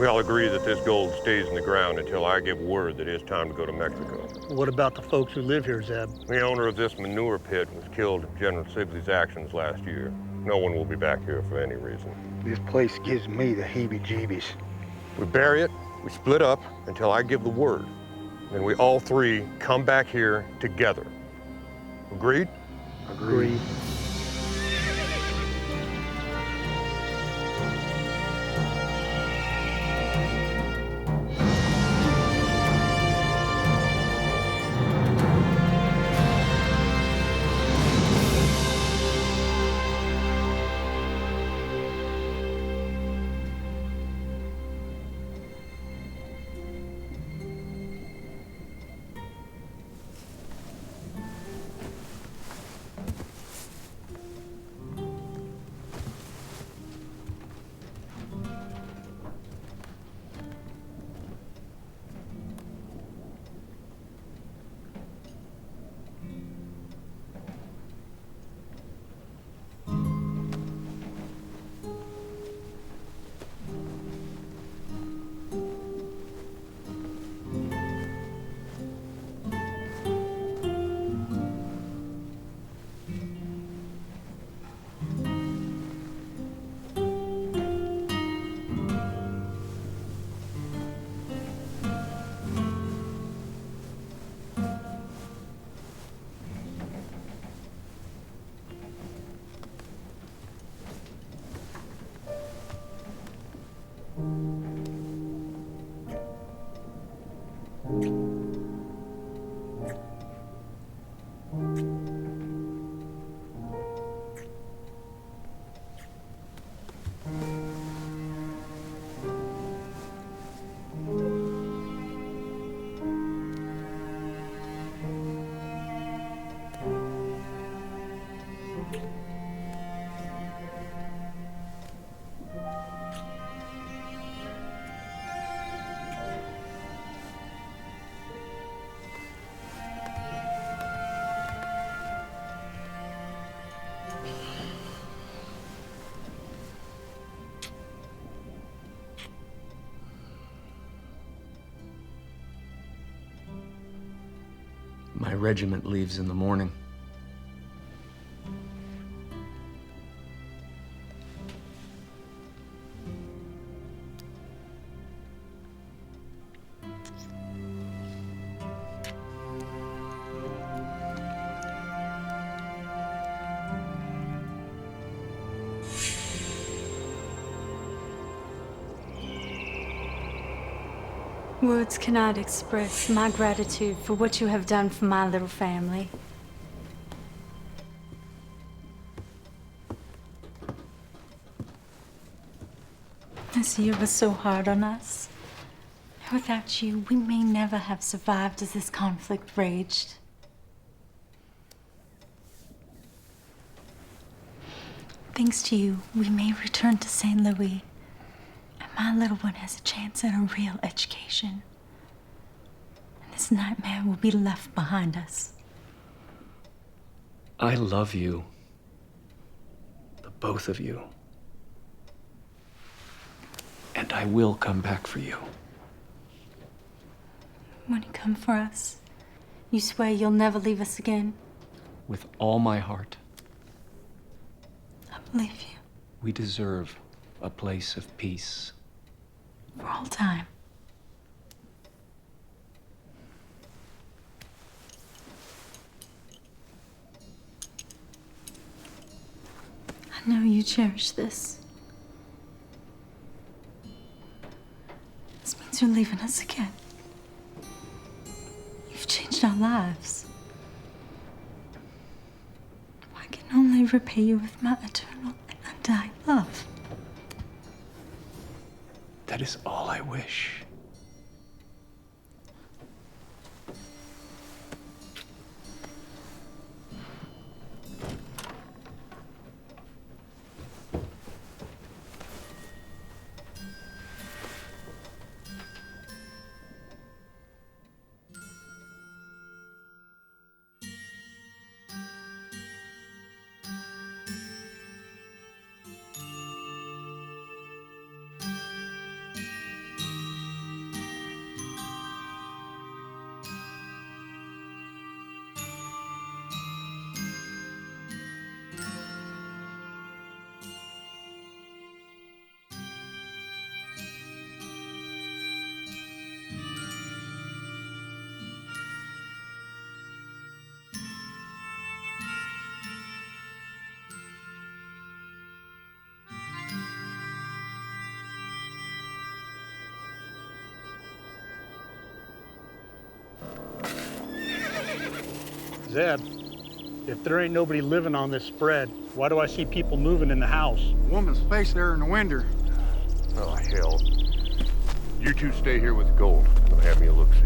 We all agree that this gold stays in the ground until I give word that it's time to go to Mexico. What about the folks who live here, Zeb? The owner of this manure pit was killed in General Sibley's actions last year. No one will be back here for any reason. This place gives me the heebie-jeebies. We bury it, we split up until I give the word. Then we all three come back here together. Agreed? Agreed. My regiment leaves in the morning. Words cannot express my gratitude for what you have done for my little family. This year was so hard on us. Without you, we may never have survived as this conflict raged. Thanks to you, we may return to St. Louis. My little one has a chance at a real education. And this nightmare will be left behind us. I love you. The both of you. And I will come back for you. When you come for us, you swear you'll never leave us again? With all my heart. I believe you. We deserve a place of peace. For all time. I know you cherish this. This means you're leaving us again. You've changed our lives. I can only repay you with my eternal and undying love. That is all I wish. Zeb, if there ain't nobody living on this spread, why do I see people moving in the house? Woman's face there in the window. Oh, hell. You two stay here with the gold. I'll have me a look-see.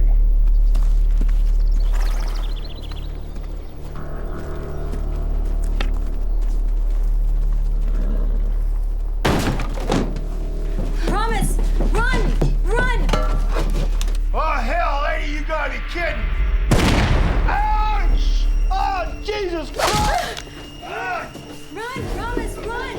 Promise! Run! Run! Oh, hell, lady, you gotta be kidding. Ouch! Oh, Jesus Christ! Run! Promise! Run!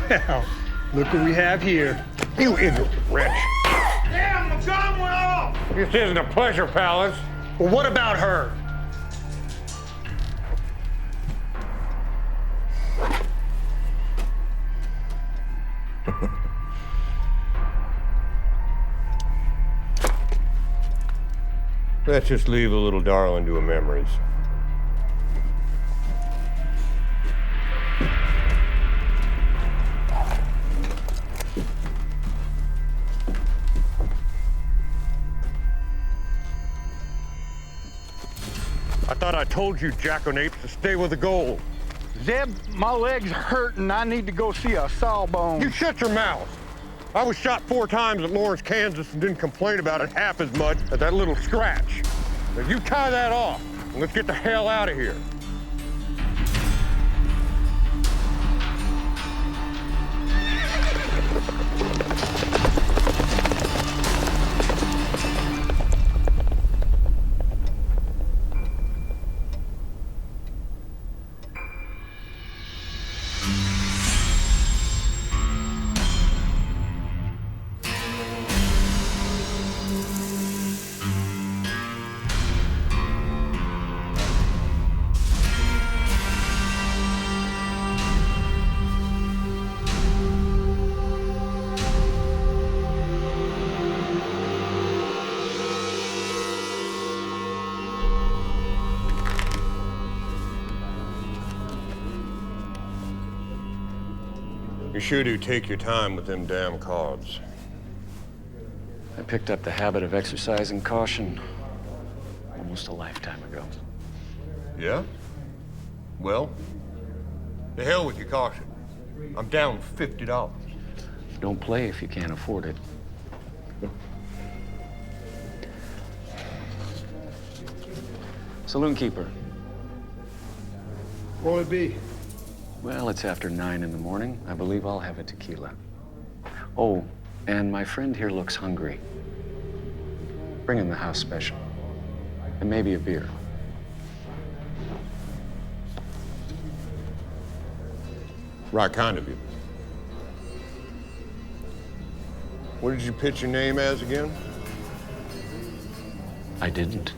Well, look what we have here. You ignorant wretch. Damn, the gun went off! This isn't a pleasure palace. Well, what about her? Let's just leave the little darling to her memories. I thought I told you, jackanapes, to stay with the gold. Zeb, my leg's hurting. I need to go see a sawbone. You shut your mouth. I was shot 4 times at Lawrence, Kansas, and didn't complain about it half as much as that little scratch. Now you tie that off, and let's get the hell out of here. You sure do take your time with them damn cards. I picked up the habit of exercising caution almost a lifetime ago. Yeah? Well, the hell with your caution. I'm down $50. Don't play if you can't afford it. Saloon keeper. What'll it be? Well, it's after 9 in the morning. I believe I'll have a tequila. Oh, and my friend here looks hungry. Bring him the house special. And maybe a beer. Right kind of you. What did you pitch your name as again? I didn't.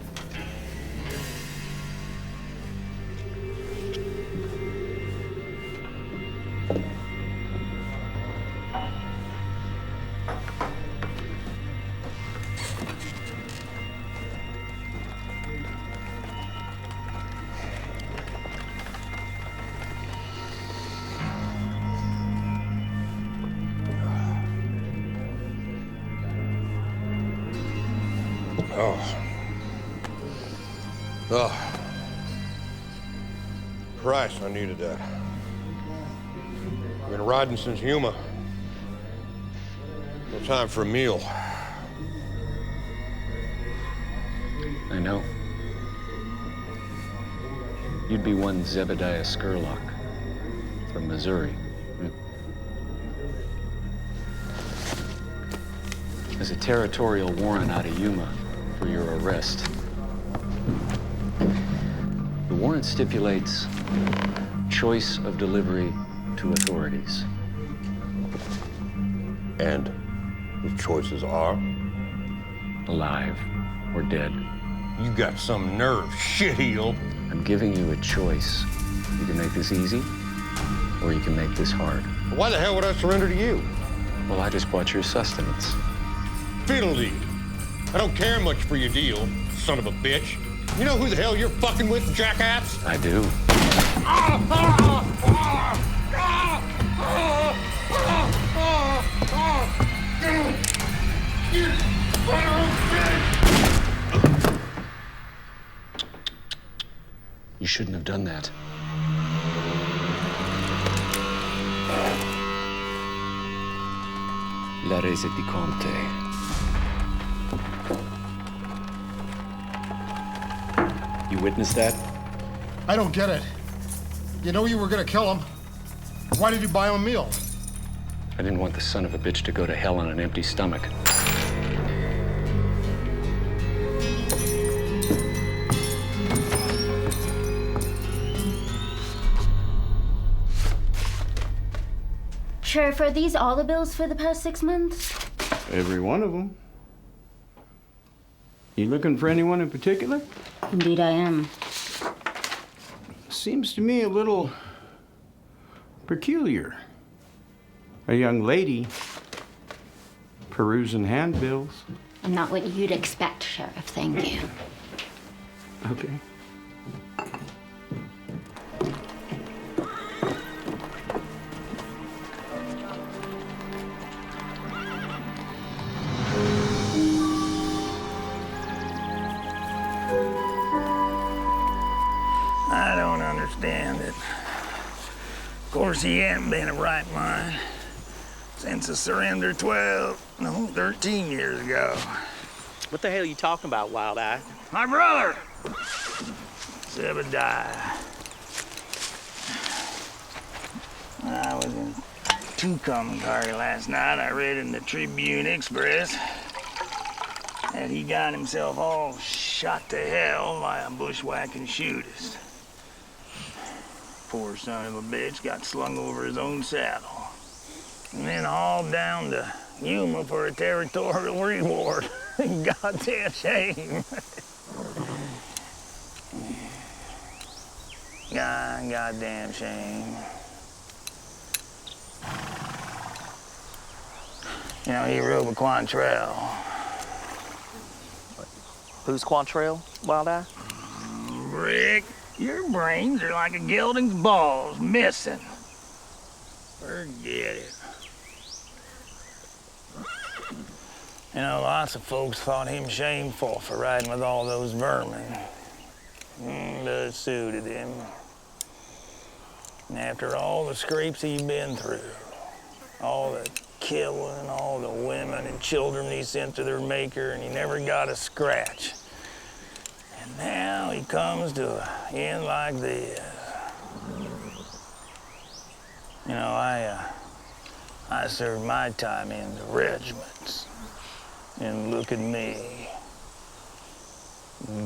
Oh. Christ, I needed that. I've been riding since Yuma. No time for a meal. I know. You'd be one Zebediah Scurlock from Missouri. There's a territorial warrant out of Yuma for your arrest. The warrant stipulates choice of delivery to authorities. And the choices are? Alive or dead. You got some nerve, shitheel. I'm giving you a choice. You can make this easy, or you can make this hard. Why the hell would I surrender to you? Well, I just bought your sustenance. Fiddledee. I don't care much for your deal, son of a bitch. You know who the hell you're fucking with, jackass? I do. You shouldn't have done that. La rese di Conte. You witnessed that? I don't get it. You know you were gonna kill him. Why did you buy him a meal? I didn't want the son of a bitch to go to hell on an empty stomach. Sheriff, are these all the bills for the past 6 months? Every one of them. You looking for anyone in particular? Indeed I am. Seems to me a little peculiar. A young lady perusing handbills. I'm not what you'd expect, Sheriff. Thank you. Okay. I don't understand it. Of course, he hadn't been a right mind since the surrender 13 years ago. What the hell are you talking about, Wild Eye? My brother, Zebediah. I was in Tucumcari last night. I read in the Tribune Express that he got himself all shot to hell by a bushwhacking shootist. Poor son of a bitch got slung over his own saddle. And then hauled down to Yuma for a territorial reward. Goddamn shame. Goddamn shame. You know, he rode with Quantrell. Who's Quantrell, Wild Eye? Rick, your brains are like a gelding's balls, missing. Forget it. You know, lots of folks thought him shameful for riding with all those vermin. But it suited him. And after all the scrapes he'd been through, all the killing, all the women and children he sent to their maker, and he never got a scratch. And now he comes to an end like this. You know, I served my time in the regiments. And look at me.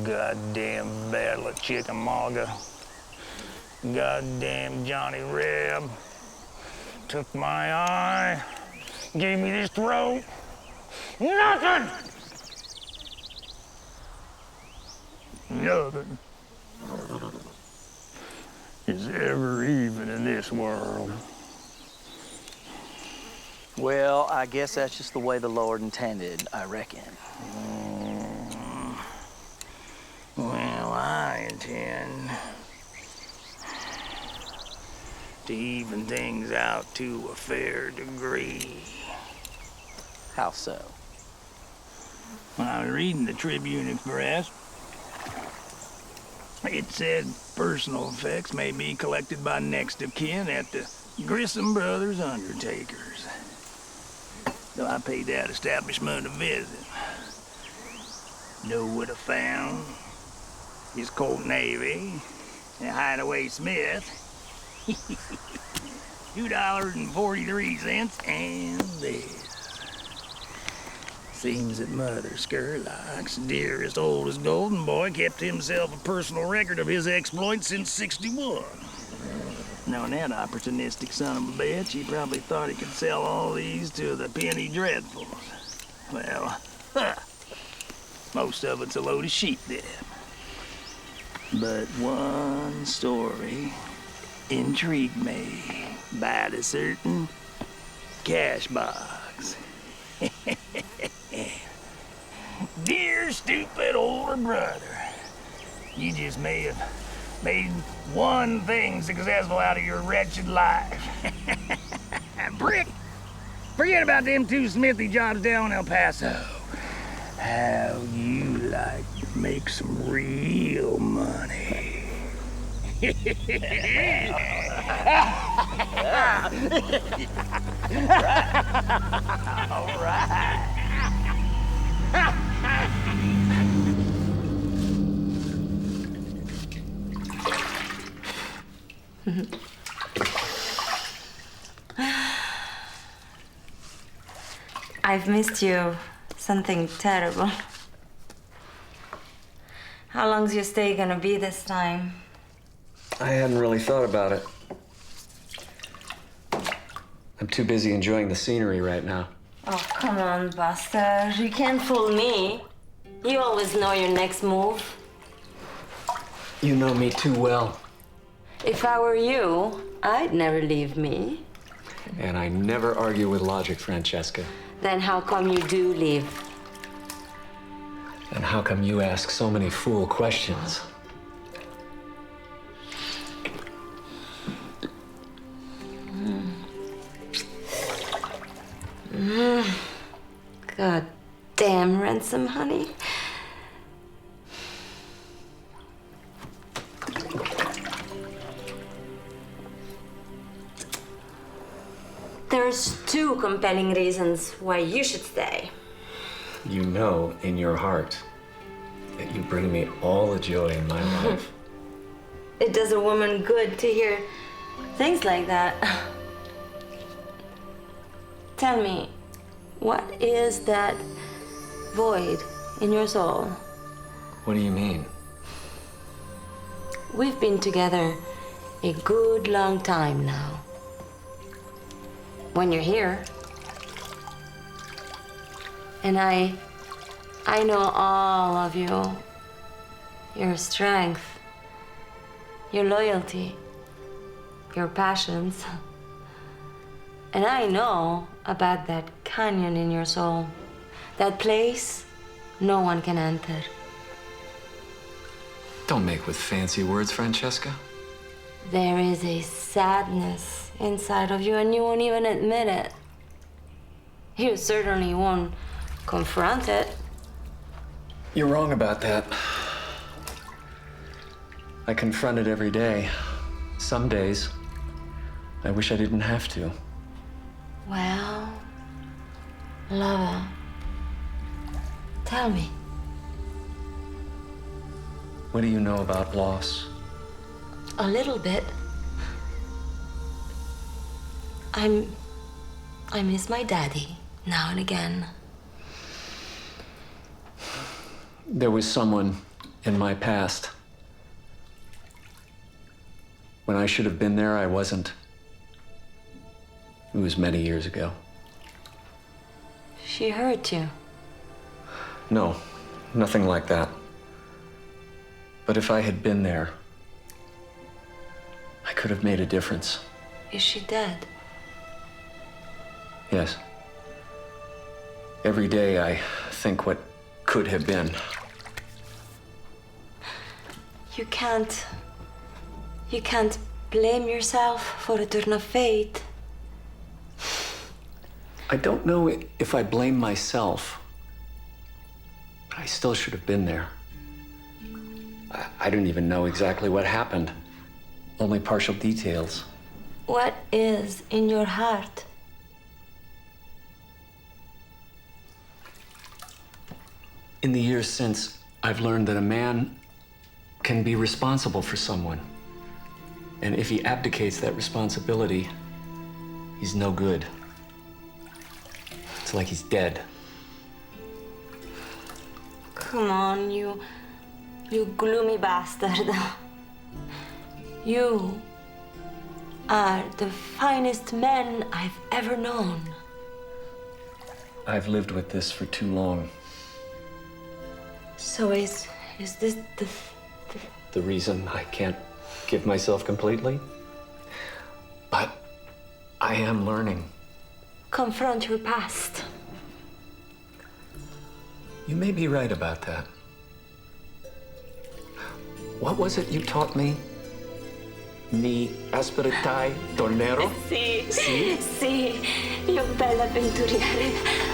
Goddamn Battle of Chickamauga. Goddamn Johnny Reb. Took my eye. Gave me this throat. Nothing! Nothing is ever even in this world. Well, I guess that's just the way the Lord intended, I reckon. Well, I intend to even things out to a fair degree. How so? When I was reading the Tribune Express, it said personal effects may be collected by next of kin at the Grissom Brothers Undertakers. So I paid that establishment a visit. Know what I found? His Colt Navy and Hideaway Smith. $2.43 and this. Seems that Mother Skurlock's dearest, oldest golden boy kept himself a personal record of his exploits since '61. Knowing that opportunistic son of a bitch, he probably thought he could sell all these to the penny dreadfuls. Well, most of it's a load of sheep then. But one story intrigued me by a certain cash box. Dear stupid older brother, you just may have made one thing successful out of your wretched life. Brick! Forget about them two smithy jobs down in El Paso. How you like to make some real money? All right. I've missed you. Something terrible. How long's your stay gonna be this time? I hadn't really thought about it. I'm too busy enjoying the scenery right now. Oh, come on, Buster. You can't fool me. You always know your next move. You know me too well. If I were you, I'd never leave me. And I never argue with logic, Francesca. Then how come you do leave? And how come you ask so many fool questions? God damn, Ransom, honey. There's two compelling reasons why you should stay. You know in your heart that you bring me all the joy in my life. It does a woman good to hear things like that. Tell me, what is that void in your soul? What do you mean? We've been together a good long time now. When you're here, and I know all of you, your strength, your loyalty, your passions. And I know about that canyon in your soul, that place no one can enter. Don't make with fancy words, Francesca. There is a sadness inside of you, and you won't even admit it. You certainly won't confront it. You're wrong about that. I confront it every day. Some days, I wish I didn't have to. Well, lover, tell me. What do you know about loss? A little bit. I miss my daddy now and again. There was someone in my past. When I should have been there, I wasn't. It was many years ago. She hurt you. No, nothing like that. But if I had been there, I could have made a difference. Is she dead? Yes. Every day I think what could have been. You can't blame yourself for a turn of fate. I don't know if I blame myself, but I still should have been there. I don't even know exactly what happened. Only partial details. What is in your heart? In the years since, I've learned that a man can be responsible for someone. And if he abdicates that responsibility, he's no good. It's like he's dead. Come on, you gloomy bastard. You are the finest man I've ever known. I've lived with this for too long. So is this The reason I can't give myself completely? But I am learning. confront your past? You may be right about that. What was it you taught me Mi asperai tornero? Sì, sì, io bella avventuriere.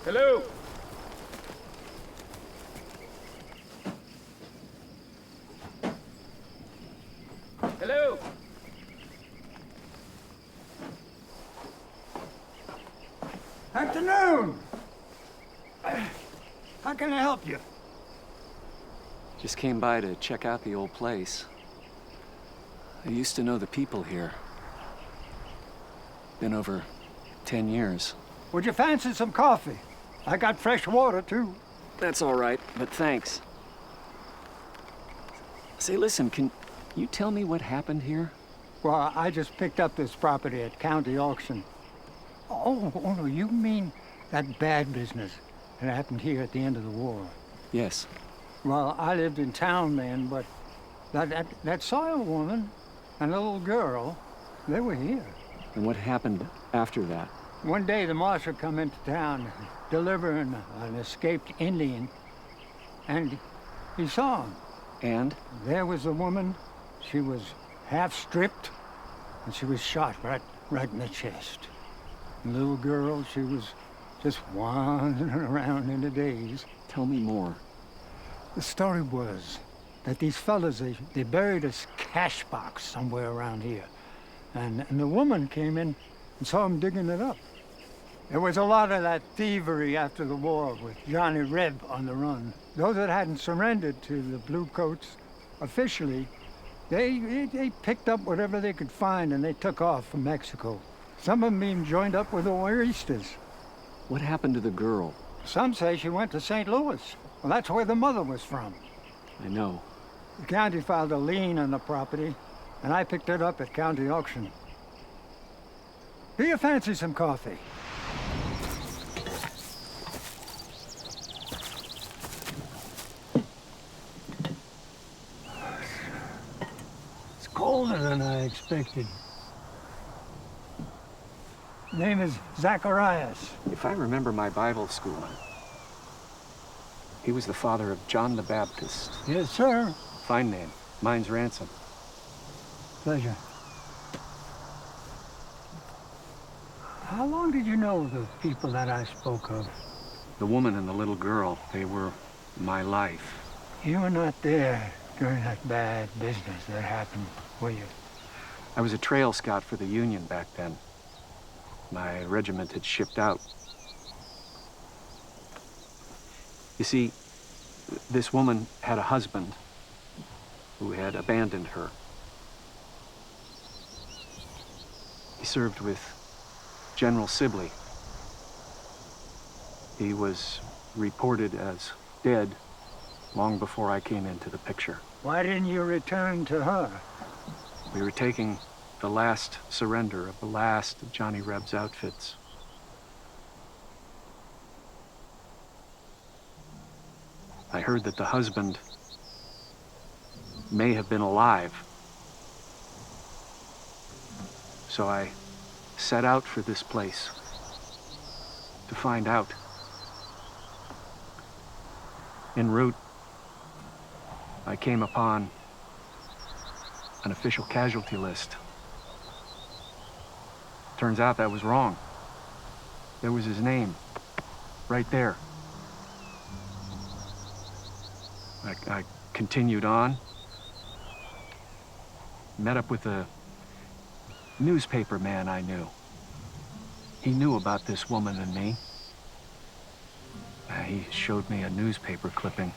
Hello. Hello. Afternoon. How can I help you? Just came by to check out the old place. I used to know the people here. Been over 10 years. Would you fancy some coffee? I got fresh water, too. That's all right, but thanks. Say, listen, can you tell me what happened here? Well, I just picked up this property at county auction. Oh, no, you mean that bad business that happened here at the end of the war? Yes. Well, I lived in town then, but that Sawyer woman and the little girl, they were here. And what happened after that? One day the marshal come into town delivering an escaped Indian, and he saw him. And? There was the woman. She was half stripped, and she was shot right in the chest. The little girl, she was just wandering around in the daze. Tell me more. The story was that these fellas, they buried a cash box somewhere around here. And the woman came in and saw him digging it up. There was a lot of that thievery after the war with Johnny Reb on the run. Those that hadn't surrendered to the Bluecoats officially, they picked up whatever they could find and they took off for Mexico. Some of them even joined up with the Oiristas. What happened to the girl? Some say she went to St. Louis. Well, that's where the mother was from. I know. The county filed a lien on the property, and I picked it up at county auction. Do you fancy some coffee? It's colder than I expected. Name is Zacharias. If I remember my Bible school, he was the father of John the Baptist. Yes, sir. Fine name. Mine's Ransom. Pleasure. How long did you know the people that I spoke of? The woman and the little girl, they were my life. You were not there during that bad business that happened, were you? I was a trail scout for the Union back then. My regiment had shipped out. You see, this woman had a husband who had abandoned her. He served with General Sibley. He was reported as dead long before I came into the picture. Why didn't you return to her? We were taking the last surrender of the last of Johnny Reb's outfits. I heard that the husband may have been alive. So I set out for this place to find out. En route, I came upon an official casualty list. Turns out that was wrong. There was his name, right there. I continued on. met up with a newspaper man I knew. He knew about this woman and me. He showed me a newspaper clipping.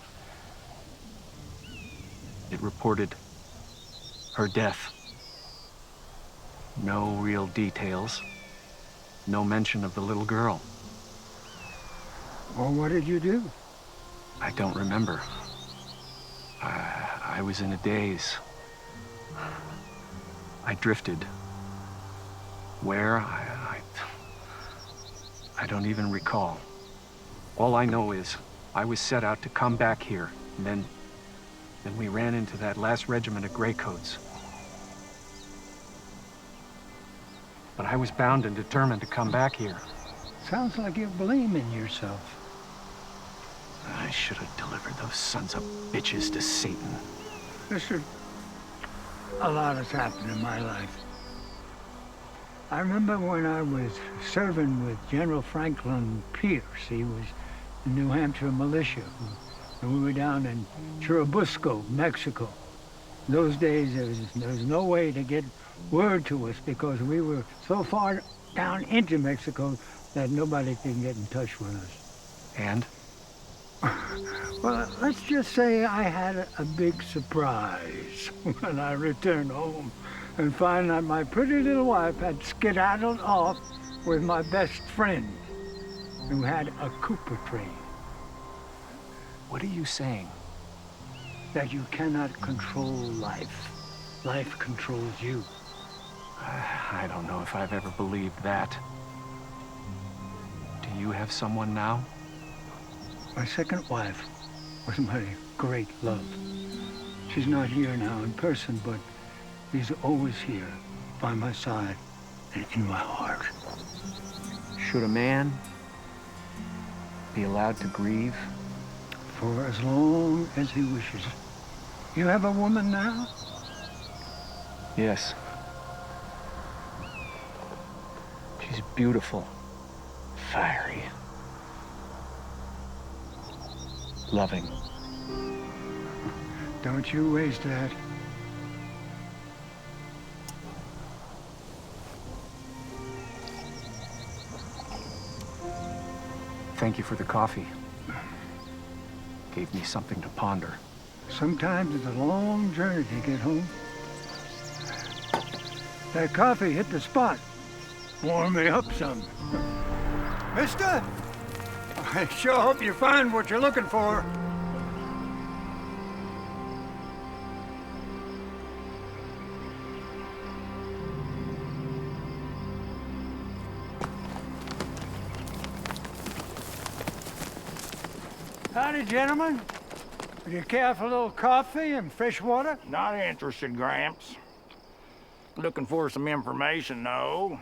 It reported her death. No real details. No mention of the little girl. Well, what did you do? I don't remember. I was in a daze. I drifted. Where? I don't even recall. All I know is I was set out to come back here, and then we ran into that last regiment of graycoats. But I was bound and determined to come back here. Sounds like you're blaming yourself. I should have delivered those sons of bitches to Satan. Mister, a lot has happened in my life. I remember when I was serving with General Franklin Pierce. He was in New Hampshire militia. And we were down in Churubusco, Mexico. In those days, there was no way to get word to us because we were so far down into Mexico that nobody could get in touch with us. And? Well, let's just say I had a big surprise when I returned home and found that my pretty little wife had skedaddled off with my best friend, who had a Cooper train. What are you saying? That you cannot control life. Life controls you. I don't know if I've ever believed that. Do you have someone now? My second wife was my great love. She's not here now in person, but she's always here, by my side and in my heart. Should a man be allowed to grieve? For as long as he wishes. You have a woman now? Yes. She's beautiful, fiery, loving. Don't you waste that. Thank you for the coffee. Gave me something to ponder. Sometimes it's a long journey to get home. That coffee hit the spot. Warm me up some. Mister, I sure hope you find what you're looking for. Howdy, gentlemen. Would you care for a little coffee and fresh water? Not interested, Gramps. Looking for some information, though.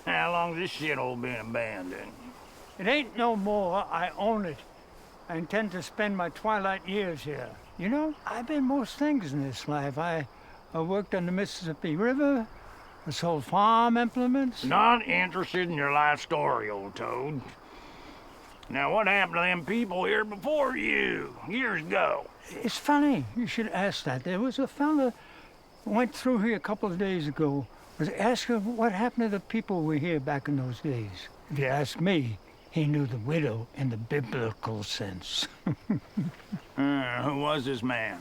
How long's this shithole been abandoned? It ain't no more. I own it. I intend to spend my twilight years here. You know, I've been most things in this life. I worked on the Mississippi River. I sold farm implements. Not interested in your life story, old toad. Now, what happened to them people here before you, years ago? It's funny you should ask that. There was a fella who went through here a couple of days ago, was asking what happened to the people who were here back in those days. If you ask me, he knew the widow in the biblical sense. Who was this man?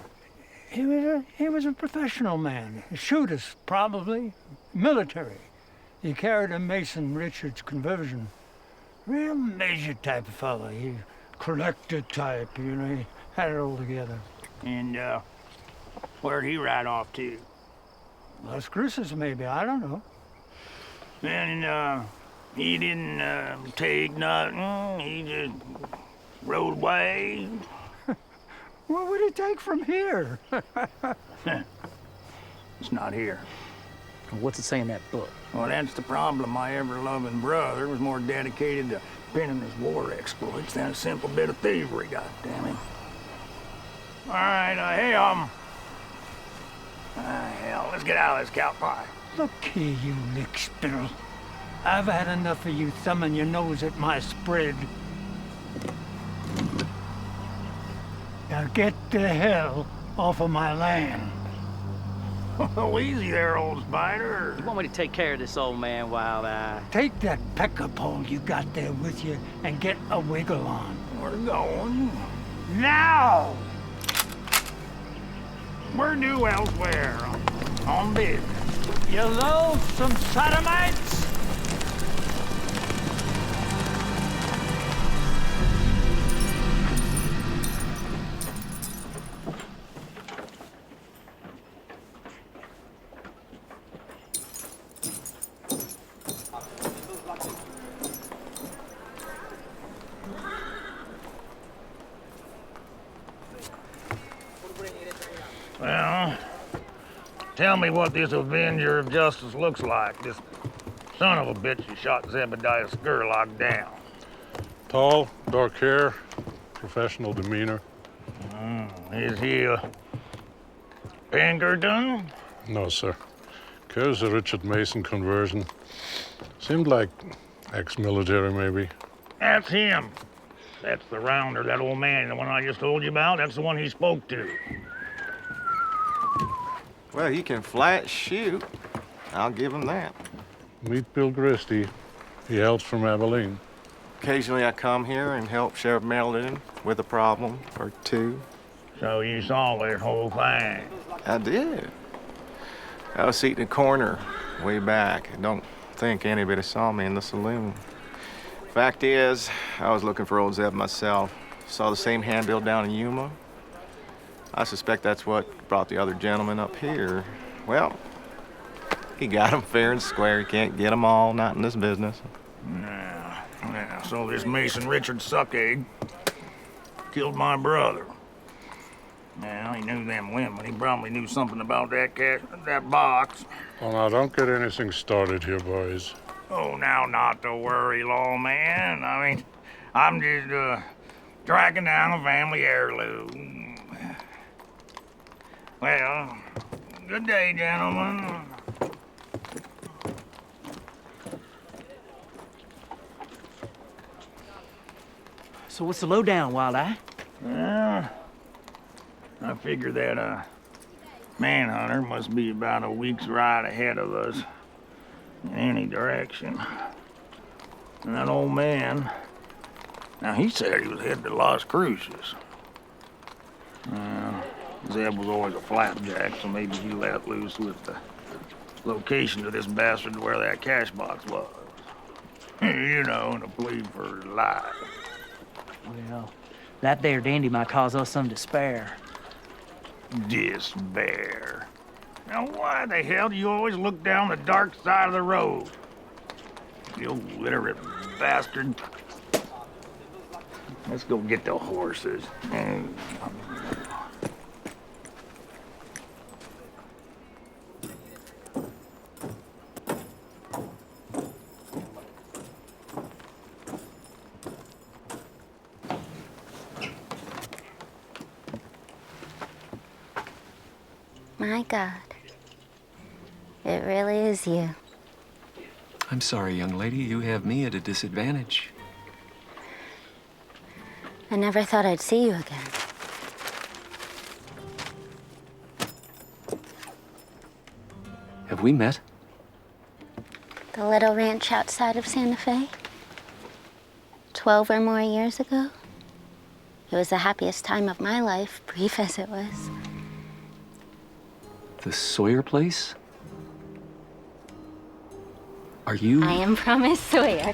He was a professional man. A shooter, probably. Military. He carried a Mason Richards conversion. Real measured type of fella. He collector type, you know, he had it all together. And, where'd he ride off to? Las Cruces, maybe, I don't know. And, he didn't, take nothing, he just rode away? What would he take from here? It's not here. What's it say in that book? Well, that's the problem. My ever-loving brother was more dedicated to pinning his war exploits than a simple bit of thievery, goddammit. All right, hey, hell, let's get out of this cow pie. Look here, you lickspittle. I've had enough of you thumbing your nose at my spread. Now get the hell off of my land. Oh, easy there, old spider. You want me to take care of this old man, Wild Eye? Take that pecker pole you got there with you and get a wiggle on. We're going. Now! We're due elsewhere. On business. You loathsome sodomites! Well, tell me what this Avenger of Justice looks like. This son of a bitch who shot Zebediah Scurlock down. Tall, dark hair, professional demeanor. Is he a Pinkerton? No, sir. Kerry's a Richard Mason conversion. Seemed like ex-military, maybe. That's him. That's the rounder, that old man, the one I just told you about. That's the one he spoke to. Well, he can flat shoot. I'll give him that. Meet Bill Gristy. He hails from Abilene. Occasionally I come here and help Sheriff Merlin with a problem or two. So you saw this whole thing? I did. I was seated in a corner way back. I don't think anybody saw me in the saloon. Fact is, I was looking for old Zeb myself. Saw the same handbill down in Yuma. I suspect that's what brought the other gentleman up here. Well, he got him fair and square. He can't get them all, not in this business. Yeah, so this Mason Richard Suckegg killed my brother. Well, he knew them women. He probably knew something about that box. Well, now, don't get anything started here, boys. Oh, now, not to worry, lawman. I mean, I'm just, tracking down a family heirloom. Well, good day, gentlemen. So what's the lowdown, Wild Eye? Well, I figure that, manhunter must be about a week's ride ahead of us in any direction. And that old man, now he said he was headed to Las Cruces. Zeb was always a flapjack, so maybe he let loose with the location of this bastard where that cash box was. You know, to plead for his life. Well, that there dandy might cause us some despair. Despair. Now, why the hell do you always look down the dark side of the road? You illiterate bastard. Let's go get the horses. My God. It really is you. I'm sorry, young lady. You have me at a disadvantage. I never thought I'd see you again. Have we met? The little ranch outside of Santa Fe? 12 or more years ago? It was the happiest time of my life, brief as it was. The Sawyer place? Are you? I am Promise Sawyer.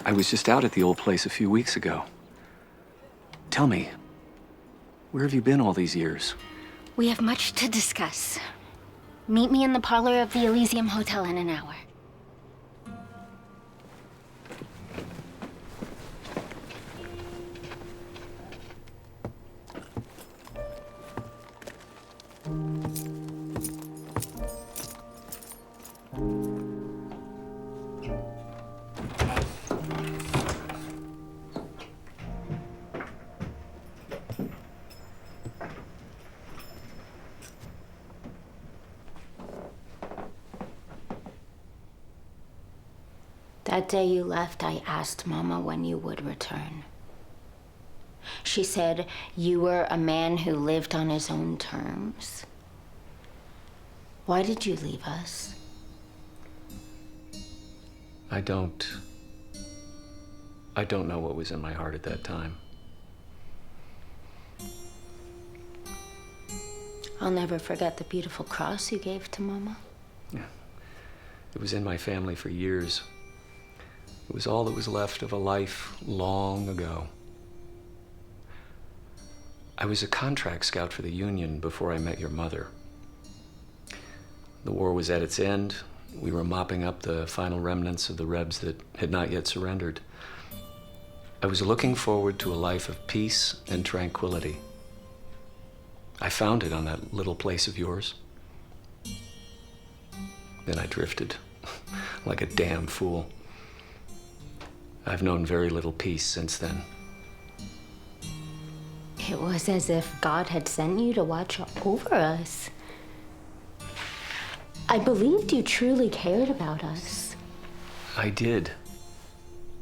I was just out at the old place a few weeks ago. Tell me, where have you been all these years? We have much to discuss. Meet me in the parlor of the Elysium Hotel in an hour. That day you left, I asked Mama when you would return. She said you were a man who lived on his own terms. Why did you leave us? I don't know what was in my heart at that time. I'll never forget the beautiful cross you gave to Mama. Yeah. It was in my family for years. It was all that was left of a life long ago. I was a contract scout for the Union before I met your mother. The war was at its end. We were mopping up the final remnants of the Rebs that had not yet surrendered. I was looking forward to a life of peace and tranquility. I found it on that little place of yours. Then I drifted, like a damn fool. I've known very little peace since then. It was as if God had sent you to watch over us. I believed you truly cared about us. I did,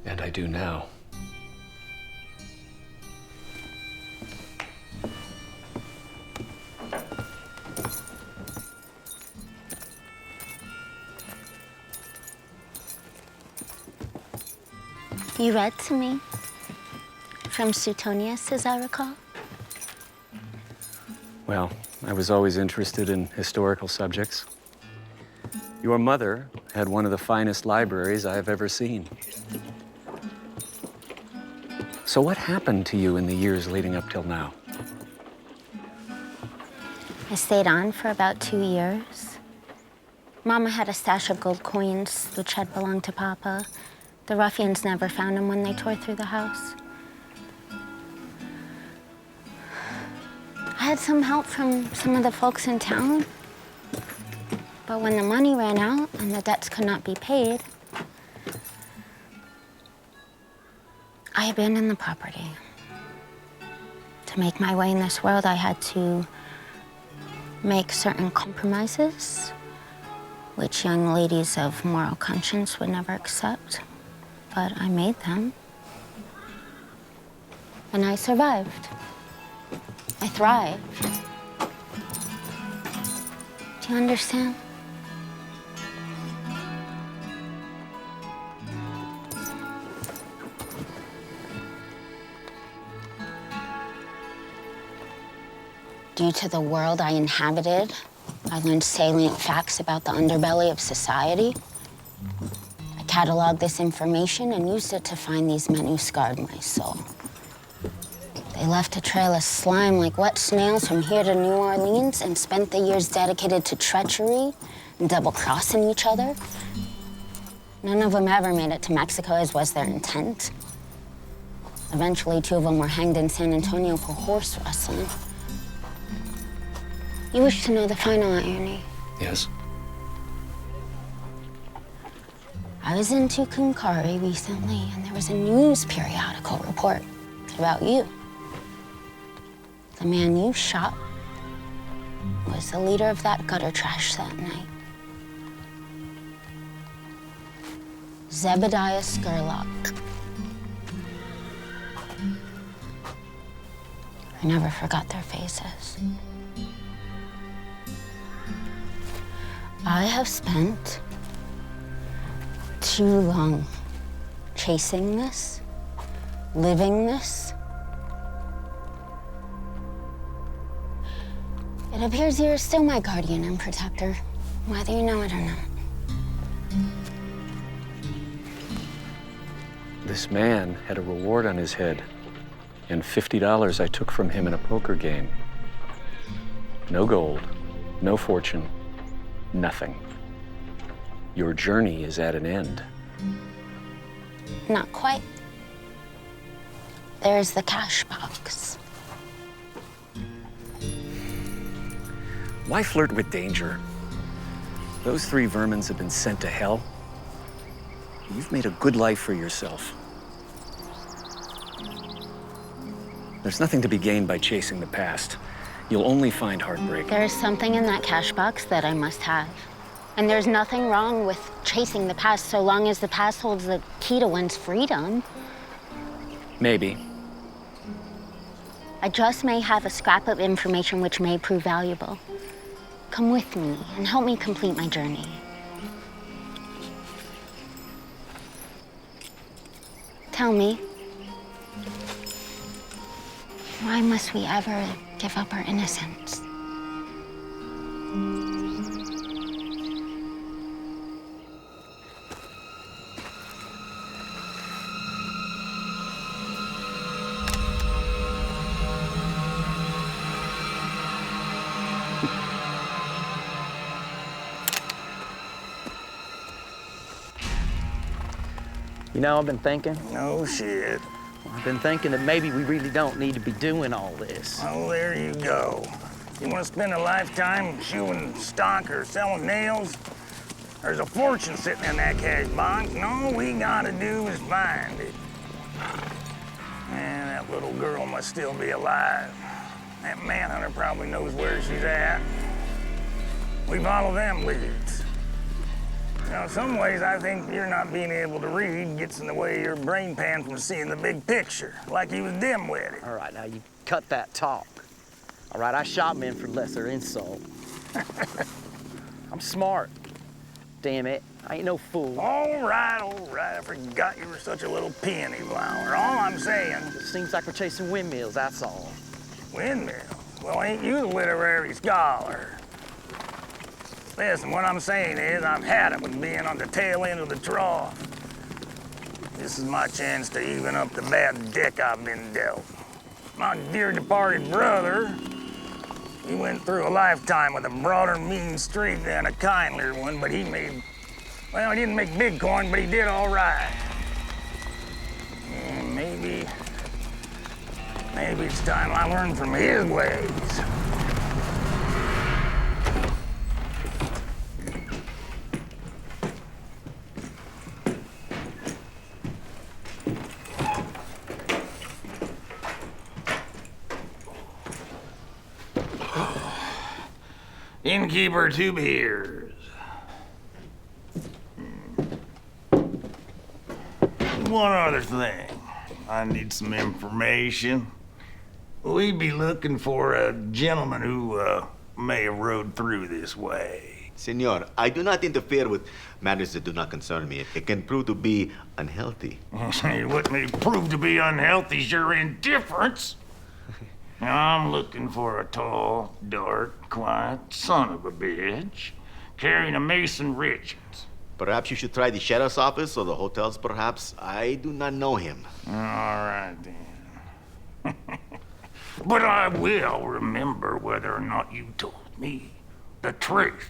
and I do now. You read to me from Suetonius, as I recall. Well, I was always interested in historical subjects. Your mother had one of the finest libraries I have ever seen. So what happened to you in the years leading up till now? I stayed on for about 2 years. Mama had a stash of gold coins, which had belonged to Papa. The ruffians never found them when they tore through the house. I had some help from some of the folks in town. But when the money ran out and the debts could not be paid, I abandoned the property. To make my way in this world, I had to make certain compromises, which young ladies of moral conscience would never accept. But I made them. And I survived. I thrived. Do you understand? Due to the world I inhabited, I learned salient facts about the underbelly of society. I cataloged this information and used it to find these men who scarred my soul. They left a trail of slime like wet snails from here to New Orleans and spent the years dedicated to treachery and double-crossing each other. None of them ever made it to Mexico, as was their intent. Eventually, 2 of them were hanged in San Antonio for horse wrestling. You wish to know the final irony? Yes. I was in Tucumcari recently, and there was a news periodical report about you. The man you shot was the leader of that gutter trash that night. Zebediah Scurlock. I never forgot their faces. I have spent too long chasing this, living this. It appears you're still my guardian and protector, whether you know it or not. This man had a reward on his head, and $50 I took from him in a poker game. No gold, no fortune, nothing. Your journey is at an end. Not quite. There's the cash box. Why flirt with danger? Those 3 vermins have been sent to hell. You've made a good life for yourself. There's nothing to be gained by chasing the past. You'll only find heartbreak. There's something in that cash box that I must have. And there's nothing wrong with chasing the past so long as the past holds the key to one's freedom. Maybe. I just may have a scrap of information which may prove valuable. Come with me and help me complete my journey. Tell me, why must we ever give up our innocence? You know, I've been thinking. No shit. I've been thinking that maybe we really don't need to be doing all this. Oh, there you go. You want to spend a lifetime shoeing stock or selling nails? There's a fortune sitting in that cash box, and all we gotta do is find it. Man, that little girl must still be alive. That manhunter probably knows where she's at. We follow them leads. Now, in some ways, I think you're not being able to read gets in the way of your brain pan from seeing the big picture, like he was dim-witted. All right, now you cut that talk. All right, I shot men for lesser insult. I'm smart. Damn it, I ain't no fool. All right, I forgot you were such a little peony flower. All I'm saying... It seems like we're chasing windmills, that's all. Windmills? Well, ain't you the literary scholar? Listen, what I'm saying is I've had it with being on the tail end of the trough. This is my chance to even up the bad deck I've been dealt. My dear departed brother, he went through a lifetime with a broader mean streak than a kindlier one, but he made, well, he didn't make big coin, but he did all right. And maybe it's time I learned from his ways. Innkeeper, 2 beers. One other thing. I need some information. We'd be looking for a gentleman who may have rode through this way. Senor, I do not interfere with matters that do not concern me. It can prove to be unhealthy. What may prove to be unhealthy is your indifference. I'm looking for a tall, dark, quiet son of a bitch carrying a Mason Richards. Perhaps you should try the sheriff's office or the hotels, perhaps. I do not know him. All right, then. But I will remember whether or not you told me the truth.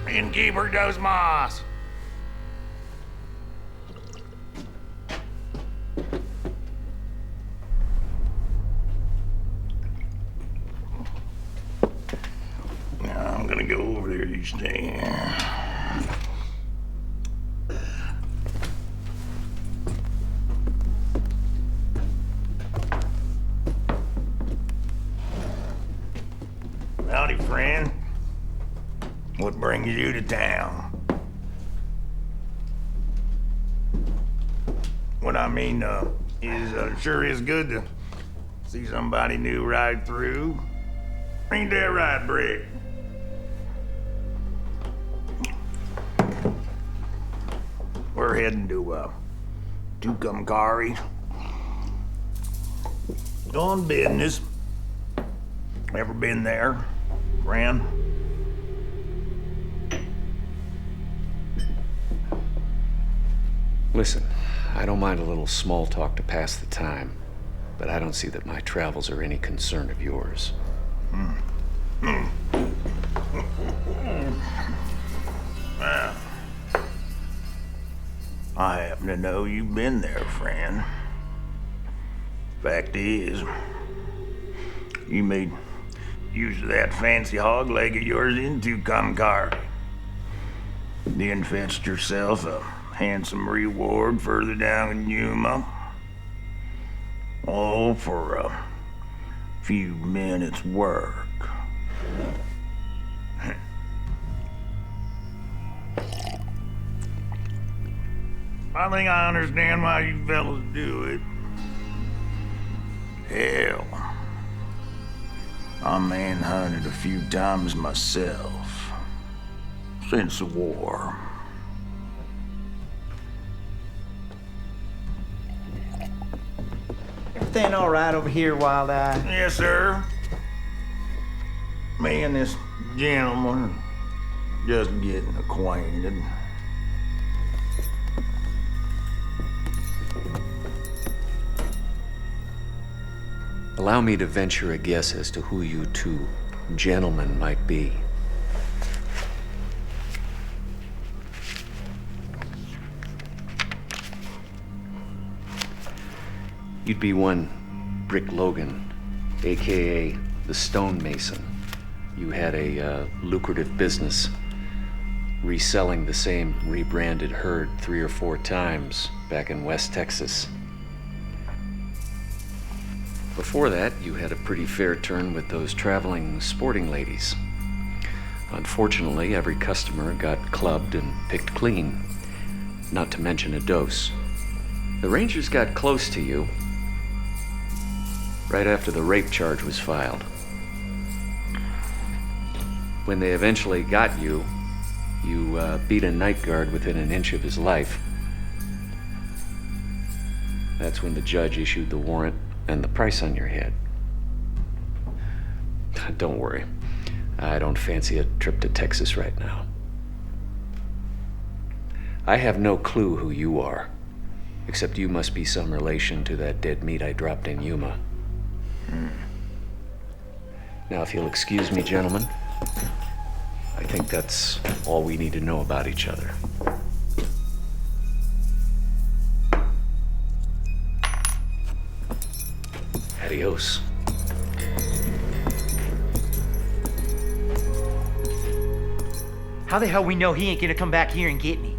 Innkeeper dos mas. Now I'm gonna go over there each day. Howdy, friend. What brings you to town? What I mean is sure is good to see somebody new ride through. Ain't that right, Brick? We're heading to Tucumcari. On business. Ever been there, friend? Listen, I don't mind a little small talk to pass the time, but I don't see that my travels are any concern of yours. Well, I happen to know you've been there, friend. Fact is, you made use of that fancy hog leg of yours into Concari. Then fetched yourself a handsome reward further down in Yuma. All for a few minutes' work. I think I understand why you fellas do it. Hell, I manhunted a few times myself since the war. Everything all right over here, Wild Eye? Yes, sir. Me and this gentleman just getting acquainted. Allow me to venture a guess as to who you two gentlemen might be. You'd be one Brick Logan, AKA the Stonemason. You had a lucrative business reselling the same rebranded herd 3 or 4 times back in West Texas. Before that, you had a pretty fair turn with those traveling sporting ladies. Unfortunately, every customer got clubbed and picked clean, not to mention a dose. The Rangers got close to you right after the rape charge was filed. When they eventually got you, you beat a night guard within an inch of his life. That's when the judge issued the warrant and the price on your head. Don't worry, I don't fancy a trip to Texas right now. I have no clue who you are, except you must be some relation to that dead meat I dropped in Yuma. Now, if you'll excuse me, gentlemen, I think that's all we need to know about each other. Adios. How the hell we know he ain't gonna come back here and get me?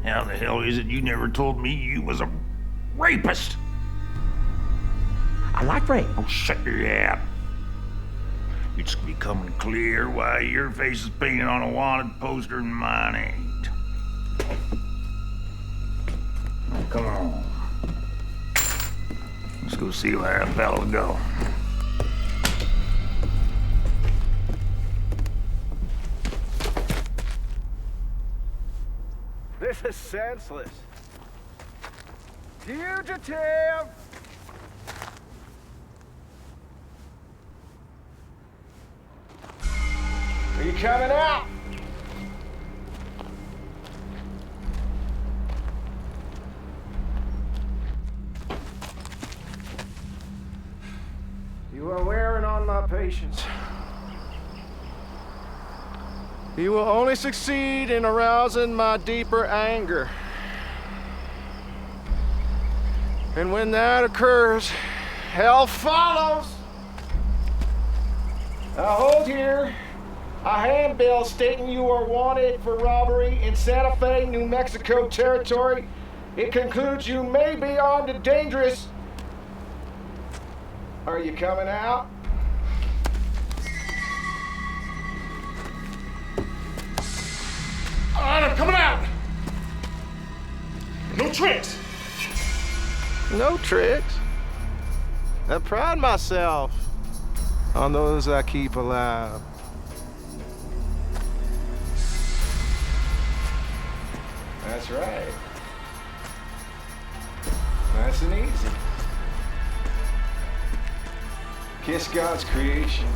How the hell is it you never told me you was a rapist? I like rape. Oh, shut your yap. It's becoming clear why your face is painted on a wanted poster and mine ain't. Come on. Let's go see where that fella go. This is senseless. Fugitive! Are you coming out? You are wearing on my patience. You will only succeed in arousing my deeper anger. And when that occurs, hell follows. I hold here a handbill stating you are wanted for robbery in Santa Fe, New Mexico territory. It concludes you may be armed and dangerous. Are you coming out? All right, I'm coming out. No tricks. No tricks. I pride myself on those I keep alive. That's right. Nice and easy. Kiss God's creation.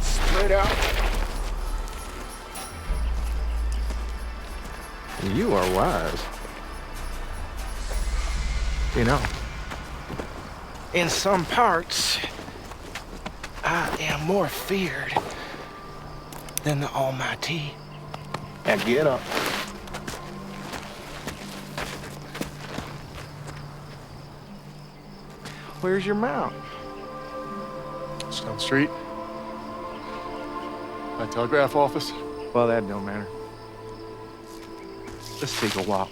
Straight out. You are wise. You know, in some parts, I am more feared than the Almighty. Now get up. Where's your mount? It's down the street. That telegraph office? Well, that don't matter. Let's take a walk.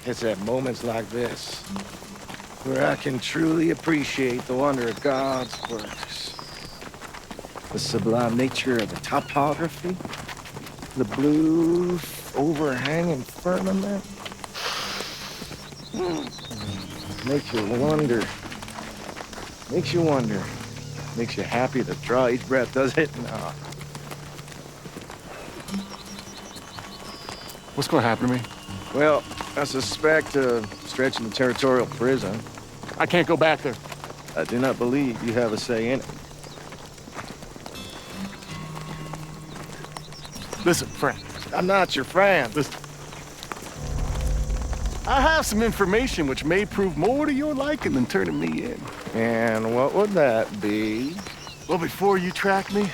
It's at moments like this where I can truly appreciate the wonder of God's works. The sublime nature of the topography, the blue overhanging firmament. Makes you wonder. Makes you wonder. Makes you happy to draw each breath, does it? No. What's going to happen to me? Well, I suspect a stretch in the territorial prison. I can't go back there. I do not believe you have a say in it. Listen, friend. I'm not your friend. Listen. I have some information which may prove more to your liking than turning me in. And what would that be? Well, before you tracked me,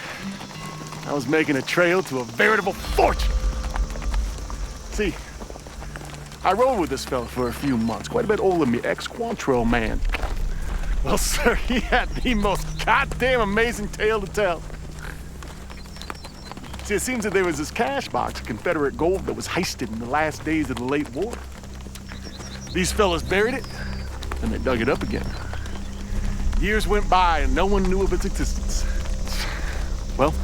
I was making a trail to a veritable fortune. See, I rode with this fella for a few months, quite a bit older than me, ex-Quantrill man. Well, sir, he had the most goddamn amazing tale to tell. See, it seems that there was this cash box of Confederate gold that was heisted in the last days of the late war. These fellas buried it, and they dug it up again. Years went by, and no one knew of its existence. Well,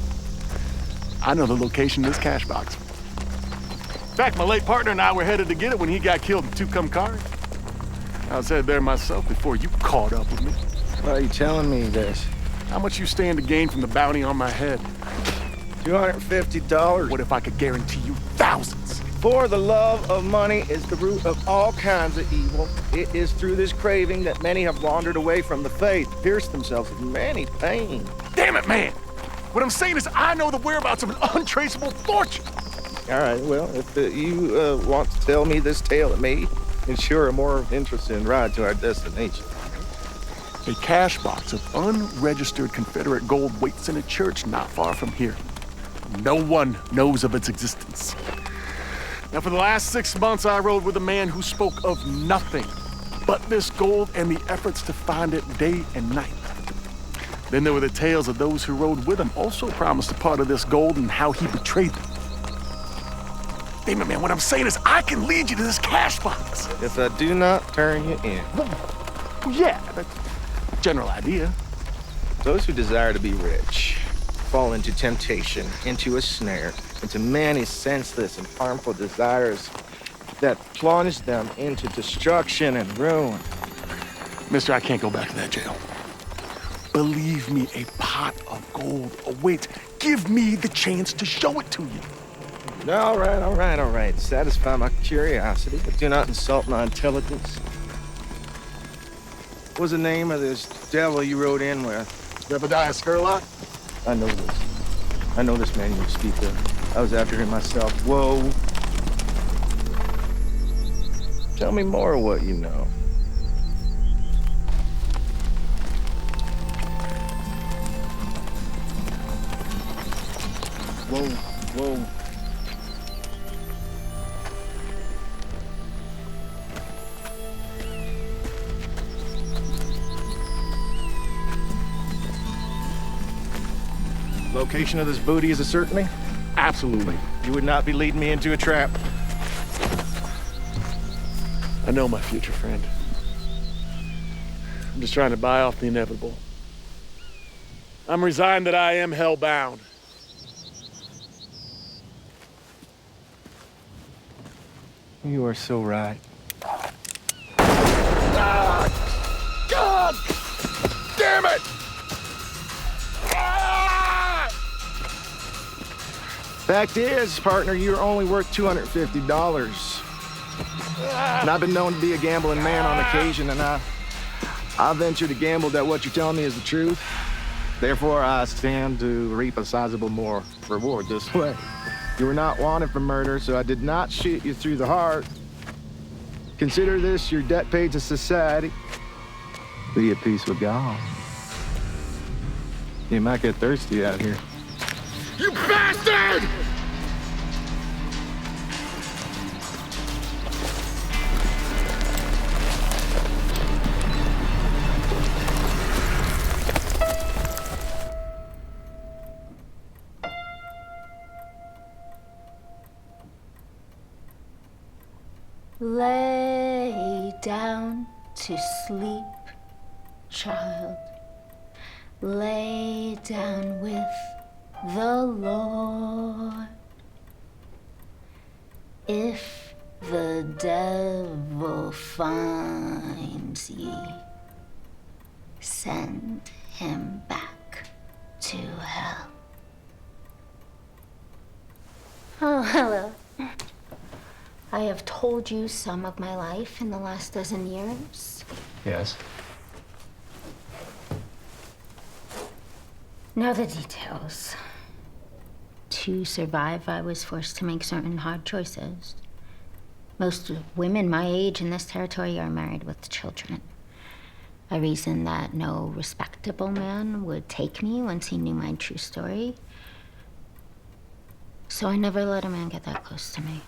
I know the location of this cash box. In fact, my late partner and I were headed to get it when he got killed in Tucumcari Cars. I was headed there myself before you caught up with me. Why are you telling me this? How much you stand to gain from the bounty on my head? $250. What if I could guarantee you thousands? For the love of money is the root of all kinds of evil. It is through this craving that many have wandered away from the faith, pierced themselves with many pain. Damn it, man! What I'm saying is I know the whereabouts of an untraceable fortune. All right, well, if you want to tell me this tale, it may ensure a more interesting ride to our destination. A cash box of unregistered Confederate gold waits in a church not far from here. No one knows of its existence. Now, for the last 6 months, I rode with a man who spoke of nothing but this gold and the efforts to find it day and night. Then there were the tales of those who rode with him, also promised a part of this gold and how he betrayed them. Damn it, man, what I'm saying is I can lead you to this cash box. If I do not turn you in. Well, yeah, that's a general idea. Those who desire to be rich fall into temptation, into a snare, into many senseless and harmful desires that plunge them into destruction and ruin. Mister, I can't go back to that jail. Believe me, a pot of gold awaits. Give me the chance to show it to you. All right. Satisfy my curiosity, but do not insult my intelligence. What was the name of this devil you rode in with? Jebediah Skurlock? I know this. I know this man you speak of. I was after him myself. Whoa. Tell me more of what you know. Whoa. Location of this booty is a certainty? Absolutely. You would not be leading me into a trap. I know, my future friend. I'm just trying to buy off the inevitable. I'm resigned that I am hell-bound. You are so right. Ah, God! Damn it! Ah! Fact is, partner, you're only worth $250. And I've been known to be a gambling man on occasion, and I venture to gamble that what you're telling me is the truth. Therefore, I stand to reap a sizable more reward this way. You were not wanted for murder, so I did not shoot you through the heart. Consider this your debt paid to society. Be at peace with God. You might get thirsty out here. You bastard! Lay down to sleep, child. Lay down with the Lord. If the devil finds ye, send him back to hell. Oh, hello. I have told you some of my life in the last dozen years. Yes? Now the details. To survive, I was forced to make certain hard choices. Most women my age in this territory are married with children. I reasoned that no respectable man would take me once he knew my true story. So I never let a man get that close to me.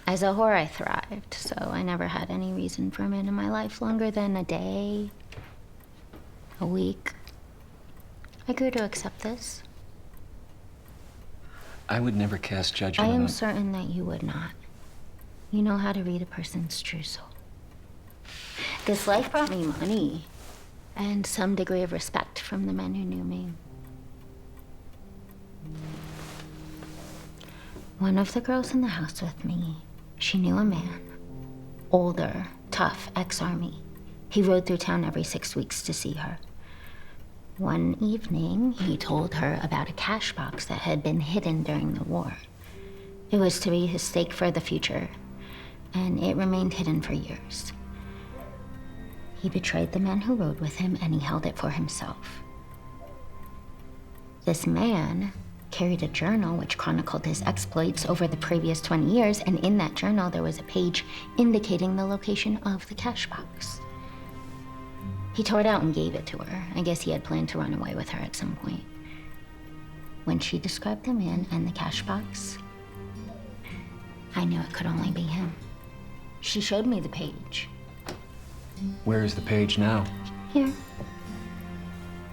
As a whore, I thrived, so I never had any reason for a man in my life longer than a day, a week. I grew to accept this. I would never cast judgment I am on... certain that you would not. You know how to read a person's true soul. This life brought me money and some degree of respect from the men who knew me. One of the girls in the house with me, she knew a man. Older, tough, ex-army. He rode through town every 6 weeks to see her. One evening, he told her about a cash box that had been hidden during the war. It was to be his stake for the future, and it remained hidden for years. He betrayed the men who rode with him, and he held it for himself. This man carried a journal which chronicled his exploits over the previous 20 years, and in that journal there was a page indicating the location of the cash box. He tore it out and gave it to her. I guess he had planned to run away with her at some point. When she described the man and the cash box, I knew it could only be him. She showed me the page. Where is the page now? Here.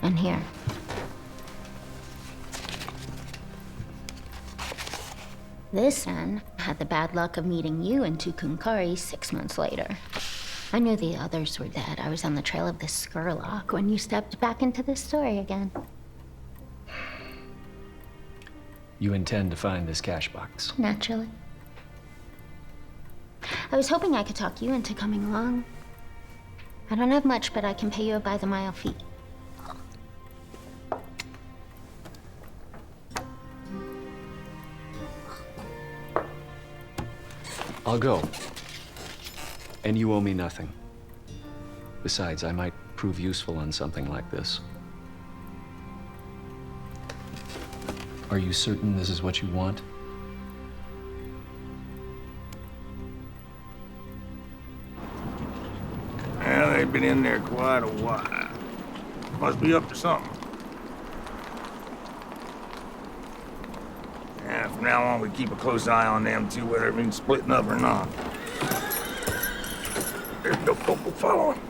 And here. This man had the bad luck of meeting you in Tukunkari 6 months later. I knew the others were dead. I was on the trail of this Skurlock when you stepped back into this story again. You intend to find this cash box? Naturally. I was hoping I could talk you into coming along. I don't have much, but I can pay you a by-the-mile fee. I'll go. And you owe me nothing. Besides, I might prove useful on something like this. Are you certain this is what you want? Well, they've been in there quite a while. Must be up to something. Yeah, from now on, we keep a close eye on them two, whether it means splitting up or not. Go follow him.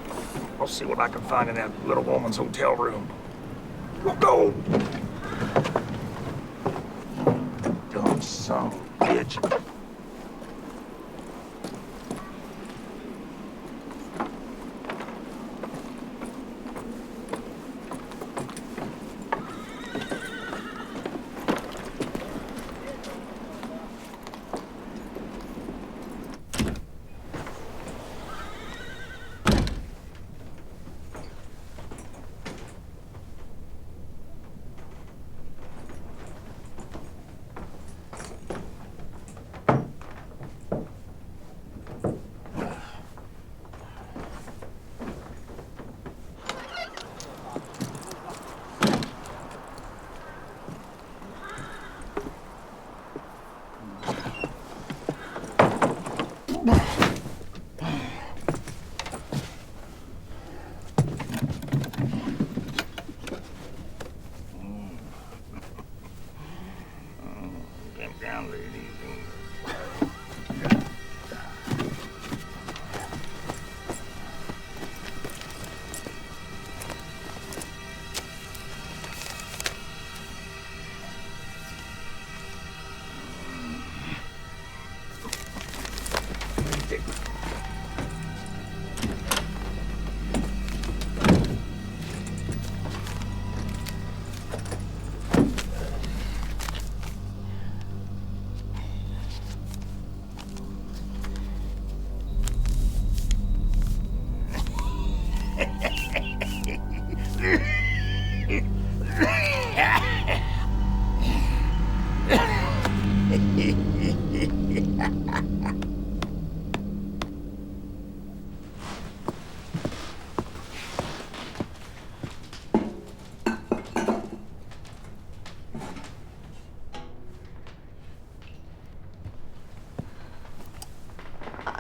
I'll see what I can find in that little woman's hotel room. We'll go! Dumb son of a bitch.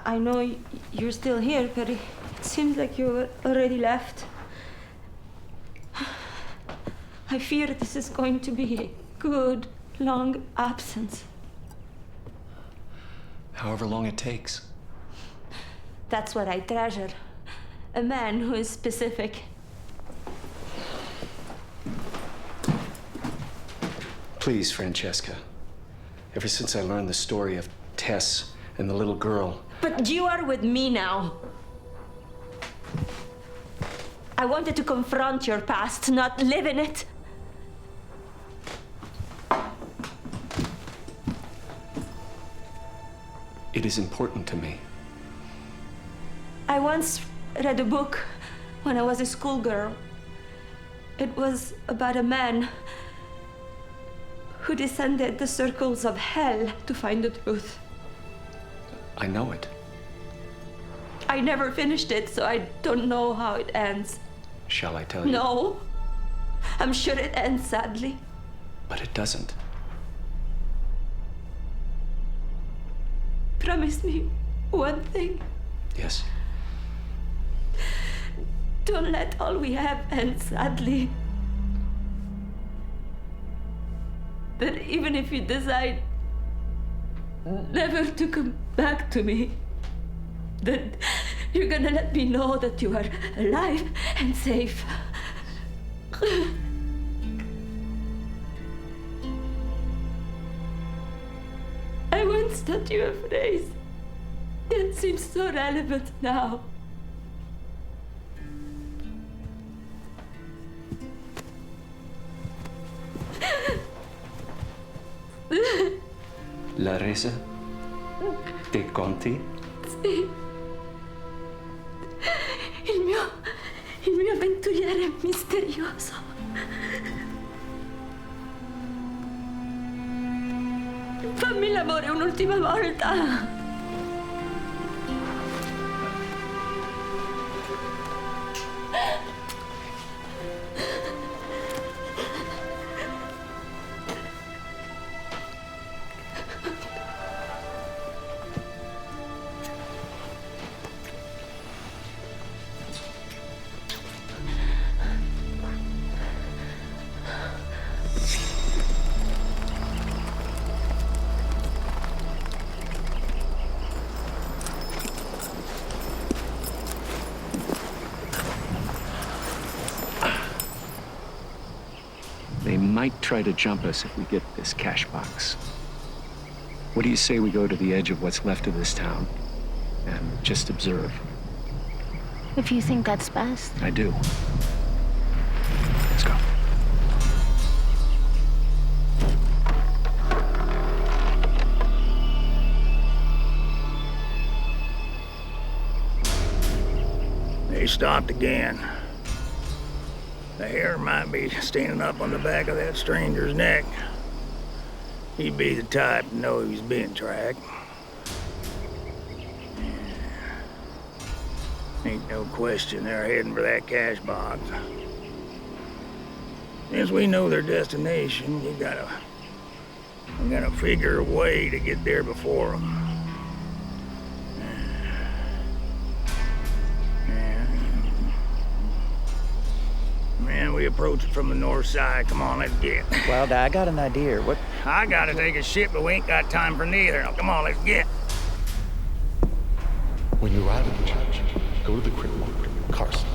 I know you're still here, but it seems like you already left. I fear this is going to be a good, long absence. However long it takes. That's what I treasure. A man who is specific. Please, Francesca. Ever since I learned the story of Tess and the little girl, But you are with me now. I wanted to confront your past, not live in it. it is important to me. I once read a book when I was a schoolgirl. It was about a man who descended the circles of hell to find the truth. I know it. I never finished it, so I don't know how it ends. Shall I tell you? No. I'm sure it ends sadly. But it doesn't. Promise me one thing. Yes. Don't let all we have end sadly. That even if you decide never to come back to me, that you're gonna let me know that you are alive and safe. I once taught you a phrase that seems so relevant now. La resa dei conti. Sì. Il mio avventuriere misterioso. Fammi l'amore un'ultima volta. They might try to jump us if we get this cash box. What do you say we go to the edge of what's left of this town and just observe? If you think that's best. I do. Let's go. They stopped again. The hair might be standing up on the back of that stranger's neck. He'd be the type to know he was being tracked. Ain't no question they're heading for that cash box. Since we know their destination, we gotta figure a way to get there before them. Man, we approach it from the north side. Come on, let's get. Well, I got an idea. What? I gotta take a shit, but we ain't got time for neither. Now, come on, let's get. When you arrive at the church, go to the crypt marker, Carson.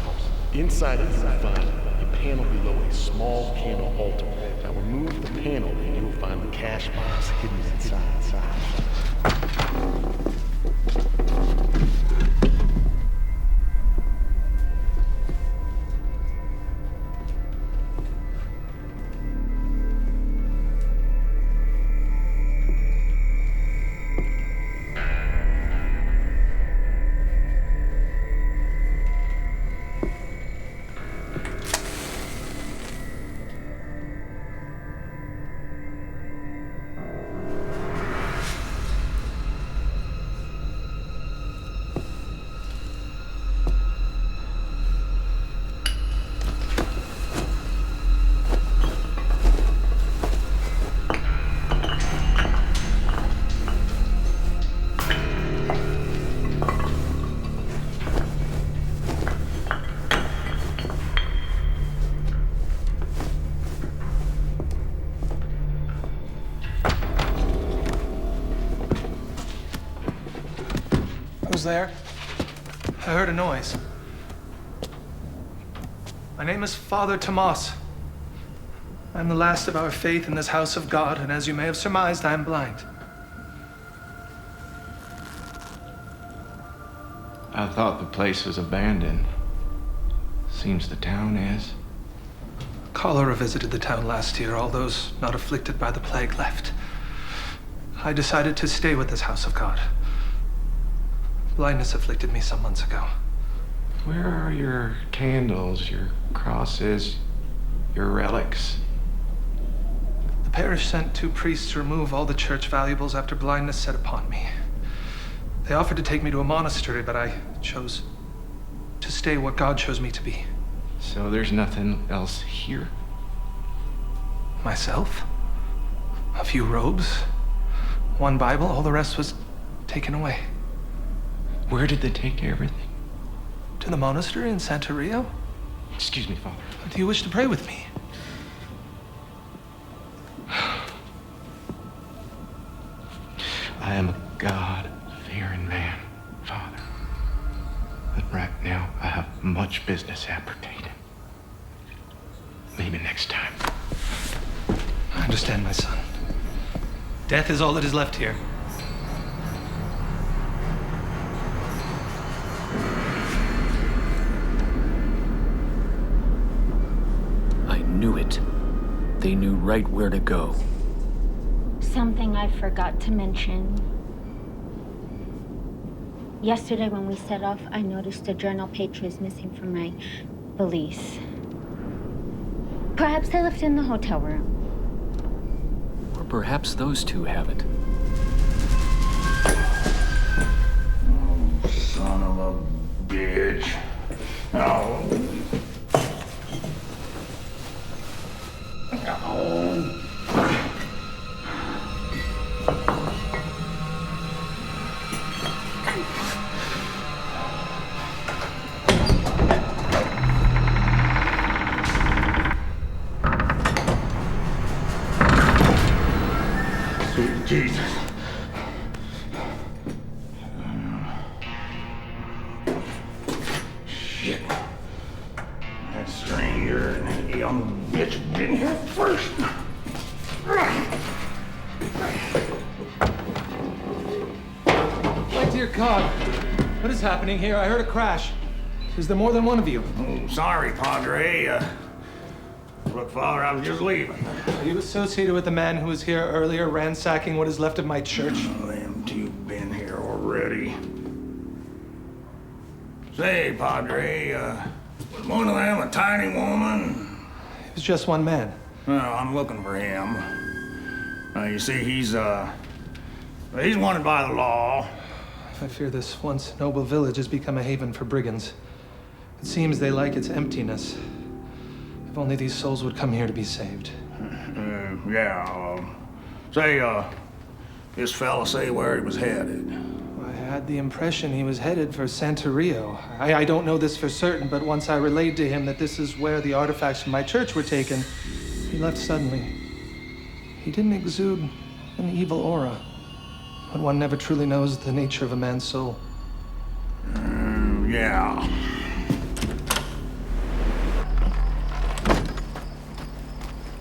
Inside it, you will find a panel below a small candle altar. Now remove the panel and you will find the cash box hidden inside. there? I heard a noise. My name is Father Tomas. I'm the last of our faith in this house of God, and as you may have surmised, I am blind. I thought the place was abandoned. Seems the town is. Cholera visited the town last year. All those not afflicted by the plague left. I decided to stay with this house of God. Blindness afflicted me some months ago. Where are your candles, your crosses, your relics? The parish sent 2 priests to remove all the church valuables after blindness set upon me. They offered to take me to a monastery, but I chose to stay what God chose me to be. So there's nothing else here? Myself? A few robes? 1 Bible? All the rest was taken away. Where did they take everything? To the monastery in Santeria? Excuse me, Father. Do you wish to pray with me? I am a God-fearing man, Father. But right now, I have much business appertaining. Maybe next time. I understand, my son. Death is all that is left here. I knew it. They knew right where to go. Something I forgot to mention. Yesterday when we set off, I noticed a journal page was missing from my valise. Perhaps I left it in the hotel room. Or perhaps those 2 have it. Oh, son of a bitch. Oh. Oh. Sweet Jesus. Shit. That stranger and that young bitch been here first. My dear God, what is happening here? I heard a crash. Is there more than one of you? Oh, sorry, Padre. Look, Father, I was just leaving. Are you associated with the man who was here earlier ransacking what is left of my church? Oh, them 2 been here already. Say, Padre, was one of them a tiny woman? It was just one man. Well, I'm looking for him. You see, he's wanted by the law. I fear this once noble village has become a haven for brigands. It seems they like its emptiness. If only these souls would come here to be saved. This fella say where he was headed? I had the impression he was headed for Santeria. I don't know this for certain, but once I relayed to him that this is where the artifacts from my church were taken, he left suddenly. He didn't exude an evil aura, but one never truly knows the nature of a man's soul. Yeah.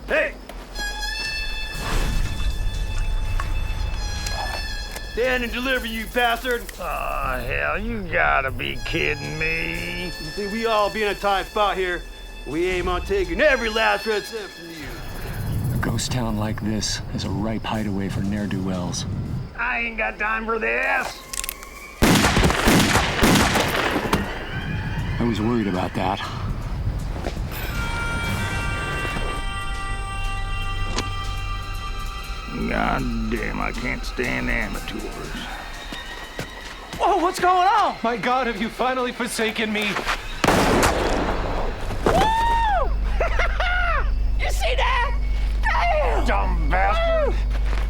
Hey! Stand and deliver, you bastard! Aw, hell, you gotta be kidding me. You see, we all be in a tight spot here. We aim on taking every last red cent from you. A ghost town like this is a ripe hideaway for ne'er-do-wells. I ain't got time for this. I was worried about that. God damn, I can't stand amateurs. Whoa, what's going on? My God, have you finally forsaken me? Woo! You see that? Damn! Dumb bastard!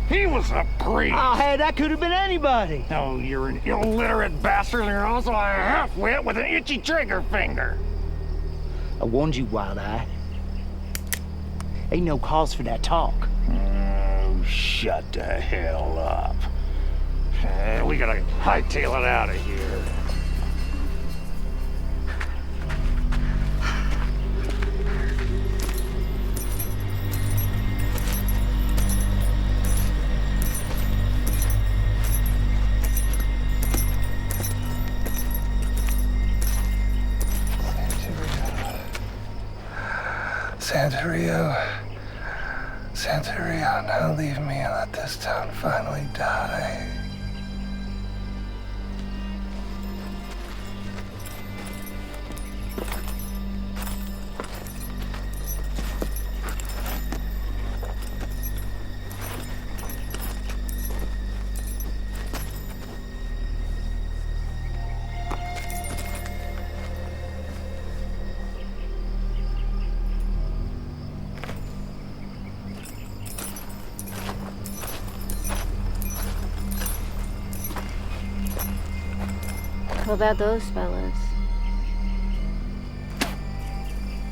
He was a priest! Oh, hey, that could have been anybody. No, you're an illiterate bastard, and you're also a half-wit with an itchy trigger finger. I warned you, Wild Eye. Ain't no cause for that talk. Oh, shut the hell up. We gotta hightail it out of here. Santerio, now leave me and let this town finally die. What about those fellas?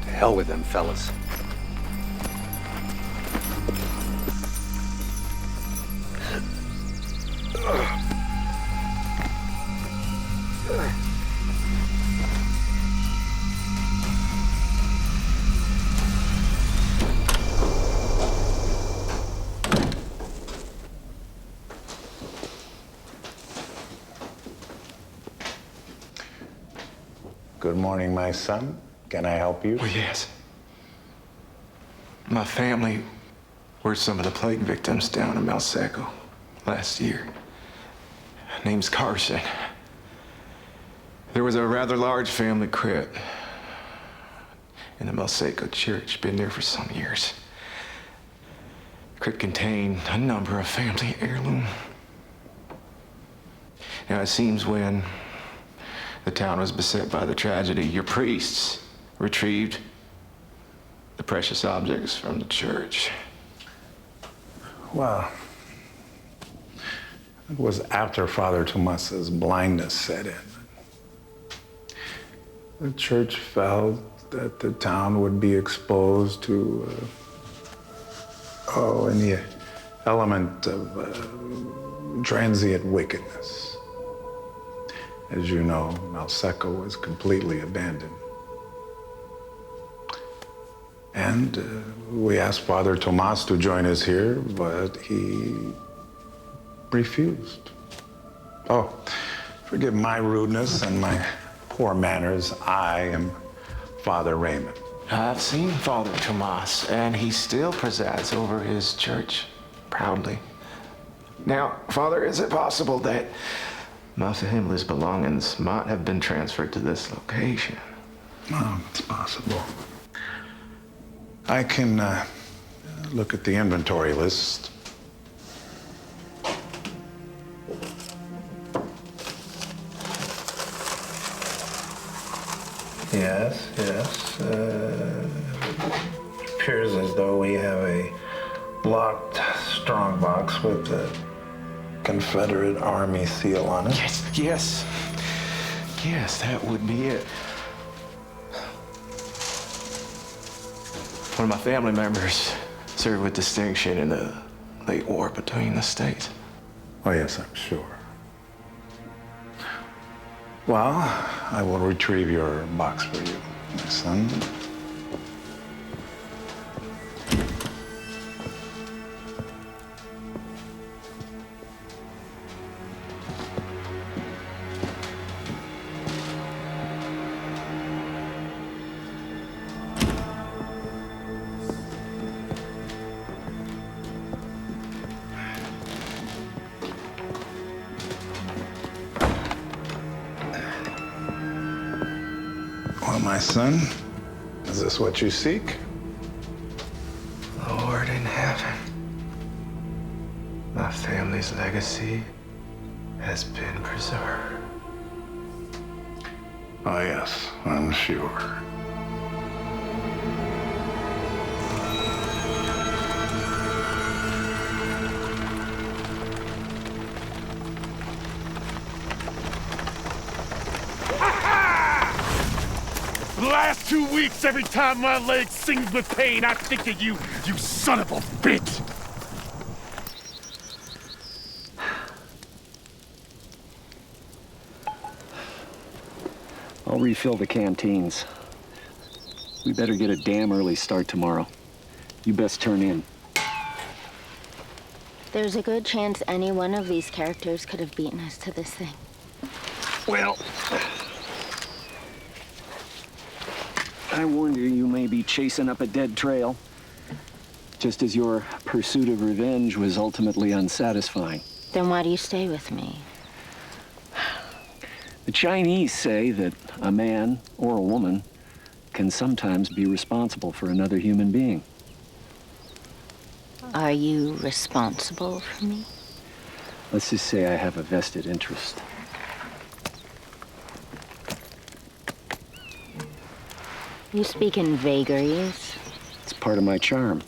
To hell with them fellas. Good morning, my son. Can I help you? Oh, yes. My family were some of the plague victims down in Malseco last year. Name's Carson. There was a rather large family crypt in the Malseco church. Been there for some years. The crypt contained a number of family heirlooms. Now, it seems when the town was beset by the tragedy, your priests retrieved the precious objects from the church. Well, it was after Father Tomas's blindness set in. The church felt that the town would be exposed to, any element of transient wickedness. As you know, Malseco was completely abandoned. And we asked Father Tomas to join us here, but he refused. Oh, forgive my rudeness and my poor manners. I am Father Raymond. I've seen Father Tomas, and he still presides over his church proudly. Now, Father, is it possible that my family's belongings might have been transferred to this location? Oh, it's possible. I can look at the inventory list. Yes. It appears as though we have a locked strongbox with the Confederate Army seal on it. Yes, that would be it. One of my family members served with distinction in the late war between the states. Oh, yes, I'm sure. Well, I will retrieve your box for you, my son. Well, my son, is this what you seek? Lord in heaven, my family's legacy has been preserved. Oh, yes, I'm sure. The last 2 weeks, every time my leg sings with pain, I think of you, you son of a bitch! I'll refill the canteens. We better get a damn early start tomorrow. You best turn in. There's a good chance any one of these characters could have beaten us to this thing. Well, I warned you may be chasing up a dead trail, just as your pursuit of revenge was ultimately unsatisfying. Then why do you stay with me? The Chinese say that a man or a woman can sometimes be responsible for another human being. Are you responsible for me? Let's just say I have a vested interest. You speak in vagaries. It's part of my charm.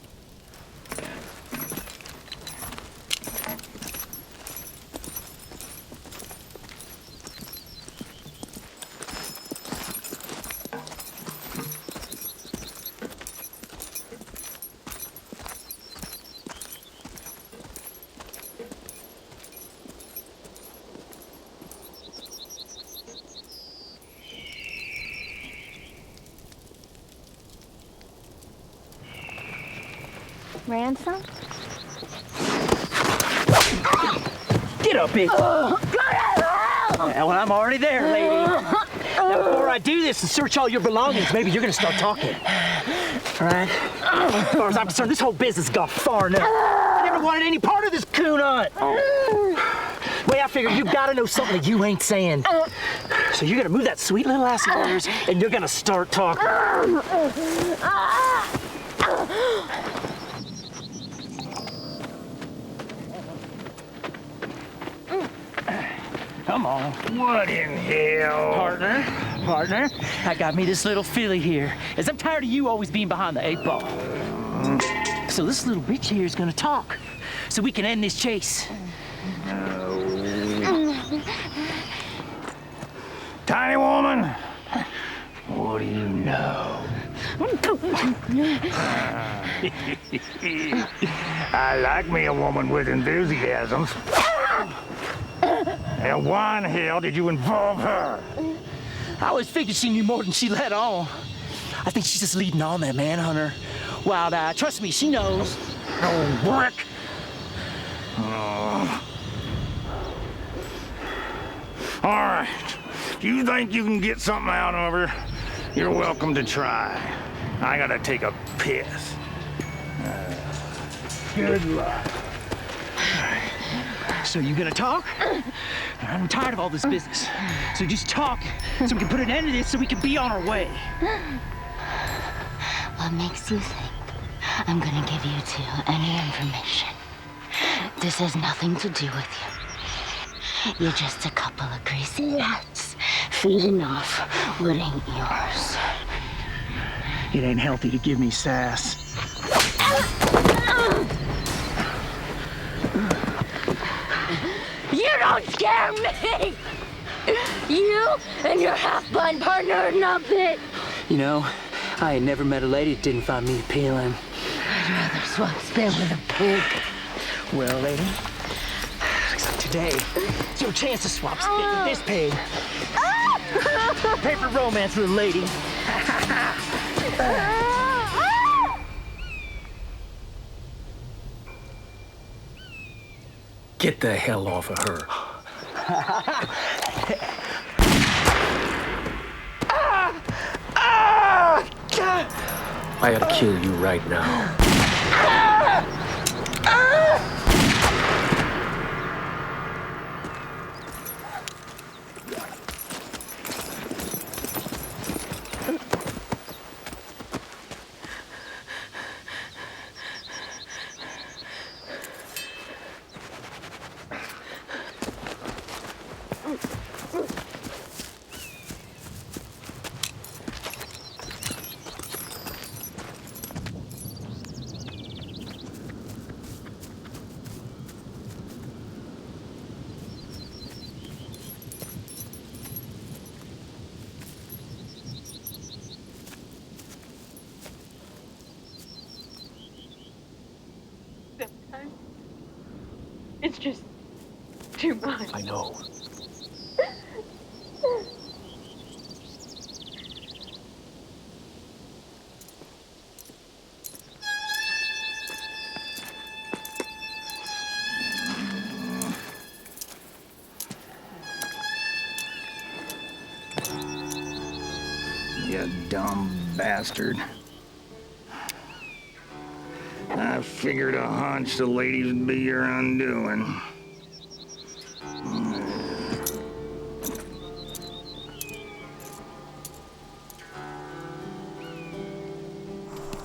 Ransom? Get up, bitch! Well, I'm already there, lady. Now, before I do this and search all your belongings, maybe you're gonna start talking. All right? As far as I'm concerned, this whole business has gone far enough. I never wanted any part of this coon hunt. Way I figure you gotta know something that you ain't saying. So you're gonna move that sweet little ass of yours, and you're gonna start talking. Come on. What in hell? Partner, I got me this little filly here, as I'm tired of you always being behind the 8 ball. So this little bitch here is gonna talk, so we can end this chase. Tiny woman, what do you know? I like me a woman with enthusiasms. And why in hell did you involve her? I always figured she knew more than she let on. I think she's just leading on that manhunter. Wild Eye, trust me, she knows. Oh, brick! All right. If you think you can get something out of her, you're welcome to try. I gotta take a piss. Good luck. So you gonna talk? I'm tired of all this business. So just talk, so we can put an end to this, so we can be on our way. What makes you think I'm gonna give you two any information? This has nothing to do with you. You're just a couple of greasy rats feeding off what ain't yours. It ain't healthy to give me sass. You don't scare me! You and your half-blind partner are nothing. You know, I ain't never met a lady that didn't find me appealing. I'd rather swap spit with a pig. Well, lady, looks like today it's your chance to swap spit with this pig. Paper romance with a lady. Get the hell off of her. I ought to kill you right now. Sometimes it's just too much. I know. dumb bastard. I figured a hunch the ladies would be your undoing.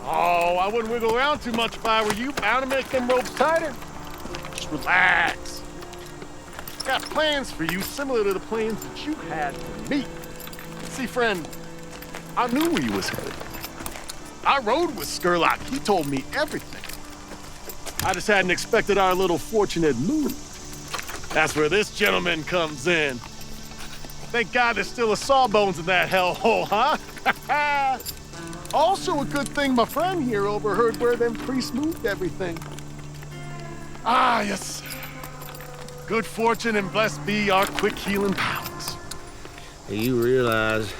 Oh, I wouldn't wiggle around too much if I were you. Bound to make them ropes tighter. Just relax. Got plans for you similar to the plans that you had for me. See, friend, I knew where you was headed. I rode with Skurlock. He told me everything. I just hadn't expected our little fortunate move. That's where this gentleman comes in. Thank God there's still a sawbones in that hellhole, huh? Also a good thing my friend here overheard where them priests moved everything. Ah, yes. Good fortune and blessed be our quick healing powers. You realize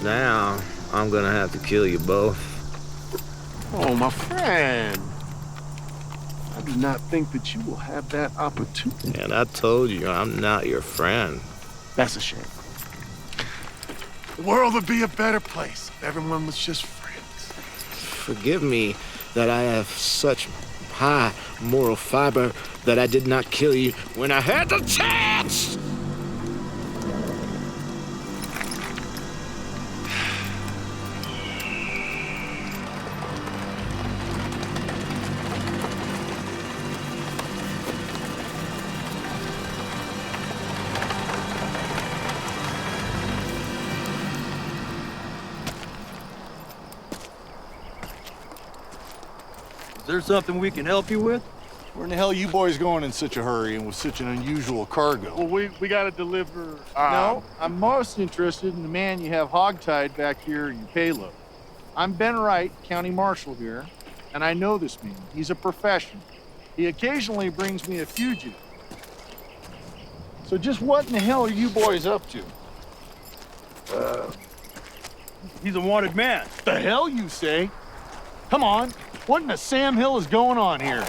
now I'm gonna have to kill you both. Oh, my friend. I do not think that you will have that opportunity. And I told you I'm not your friend. That's a shame. The world would be a better place if everyone was just friends. Forgive me that I have such high moral fiber that I did not kill you when I had the chance! Is there something we can help you with? Where in the hell you boys going in such a hurry and with such an unusual cargo? Well, we gotta deliver... No, I'm most interested in the man you have hogtied back here in your payload. I'm Ben Wright, County Marshal here, and I know this man. He's a professional. He occasionally brings me a fugitive. So just what in the hell are you boys up to? He's a wanted man. The hell you say? Come on, what in the Sam Hill is going on here?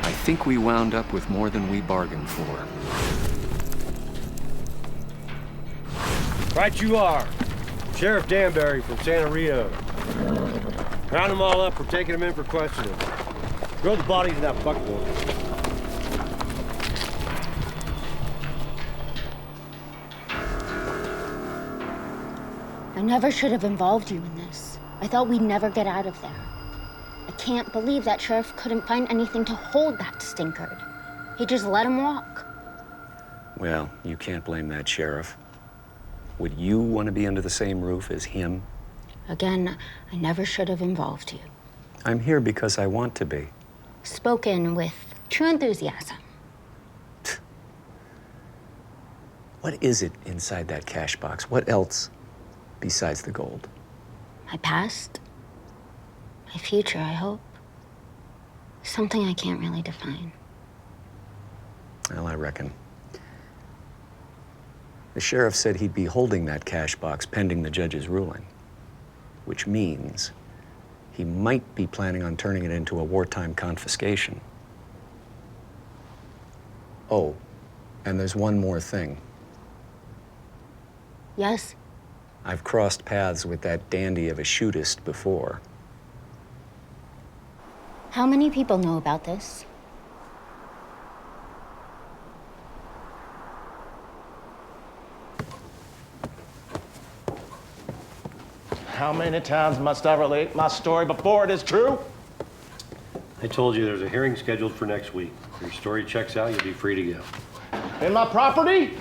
I think we wound up with more than we bargained for. Right you are. Sheriff Danbury from Santa Rita. Round them all up for taking them in for questioning. Throw the bodies in that buckboard. I never should have involved you in this. I thought we'd never get out of there. I can't believe that sheriff couldn't find anything to hold that stinkard. He just let him walk. Well, you can't blame that sheriff. Would you want to be under the same roof as him? Again, I never should have involved you. I'm here because I want to be. Spoken with true enthusiasm. What is it inside that cash box? What else besides the gold? My past, my future, I hope. Something I can't really define. Well, I reckon. The sheriff said he'd be holding that cash box pending the judge's ruling, which means he might be planning on turning it into a wartime confiscation. Oh, and there's one more thing. Yes? I've crossed paths with that dandy of a shootist before. How many people know about this? How many times must I relate my story before it is true? I told you there's a hearing scheduled for next week. If your story checks out, you'll be free to go. In my property?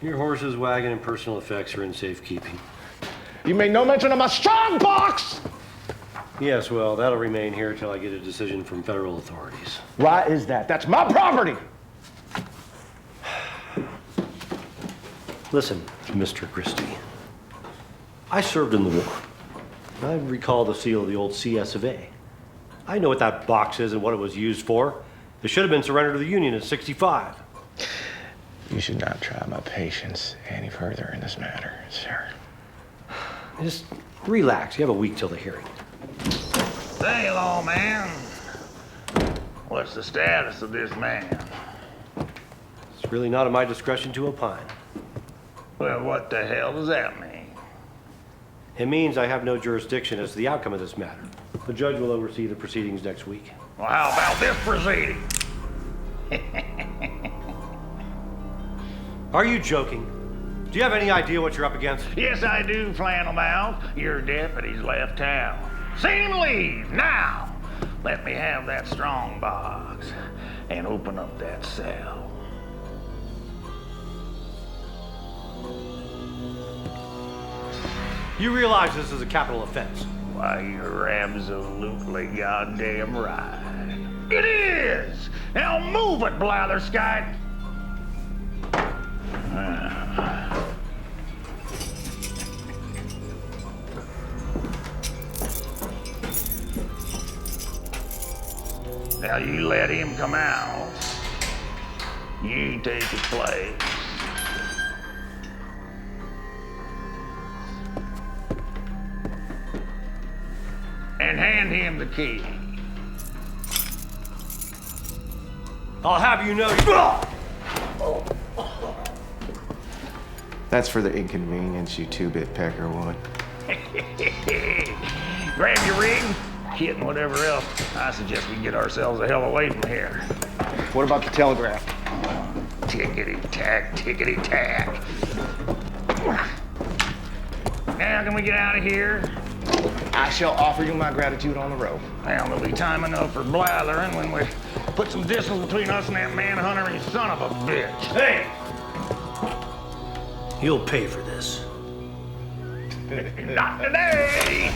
Your horses, wagon, and personal effects are in safekeeping. You made no mention of my strong box! Yes, well, that'll remain here till I get a decision from federal authorities. Why is that? That's my property! Listen, Mr. Christie. I served in the war. I recall the seal of the old CS of A. I know what that box is and what it was used for. It should have been surrendered to the Union in '65. You should not try my patience any further in this matter, sir. Just relax. You have a week till the hearing. Say, lawman, what's the status of this man? It's really not at my discretion to opine. Well, what the hell does that mean? It means I have no jurisdiction as to the outcome of this matter. The judge will oversee the proceedings next week. Well, how about this proceeding? Are you joking? Do you have any idea what you're up against? Yes, I do, Flannelmouth. Your deputy's left town. See him leave, now! Let me have that strong box and open up that cell. You realize this is a capital offense? Why, you're absolutely goddamn right. It is! Now move it, Blatherskite! Now you let him come out. You take his place. And hand him the key. I'll have you know. That's for the inconvenience you two-bit pecker would. Grab your rig, kit, and whatever else. I suggest we get ourselves the hell away from here. What about the telegraph? Tickety-tack, tickety-tack. Now, can we get out of here? I shall offer you my gratitude on the road. Well, there'll be time enough for blathering when we put some distance between us and that manhunter and his son of a bitch. Hey! You'll pay for this. Not today!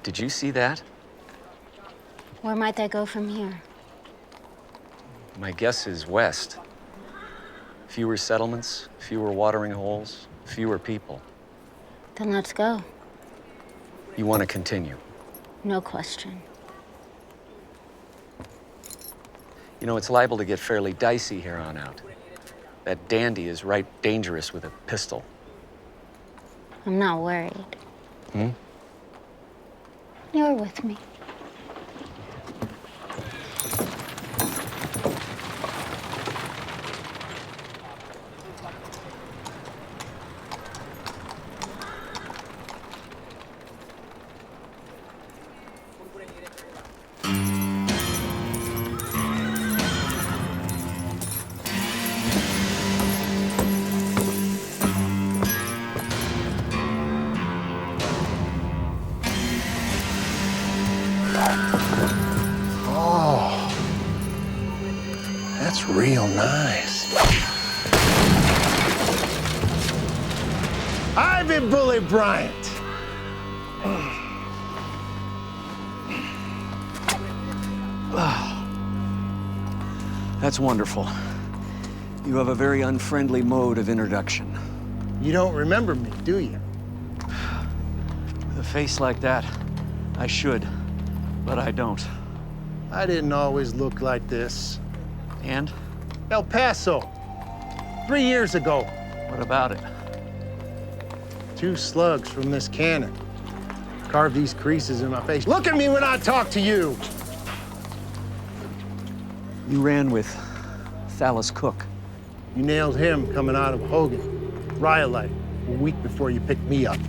Did you see that? Where might they go from here? My guess is west. Fewer settlements, fewer watering holes, fewer people. Then let's go. You want to continue? No question. You know, it's liable to get fairly dicey here on out. That dandy is right dangerous with a pistol. I'm not worried. Hmm? You're with me. Real nice. Ivy Bully Bryant. That's wonderful. You have a very unfriendly mode of introduction. You don't remember me, do you? With a face like that, I should, but I don't. I didn't always look like this. And? El Paso. 3 years ago. What about it? 2 slugs from this cannon. Carved these creases in my face. Look at me when I talk to you! You ran with Thallis Cook. You nailed him coming out of Hogan. Rhyolite, a week before you picked me up.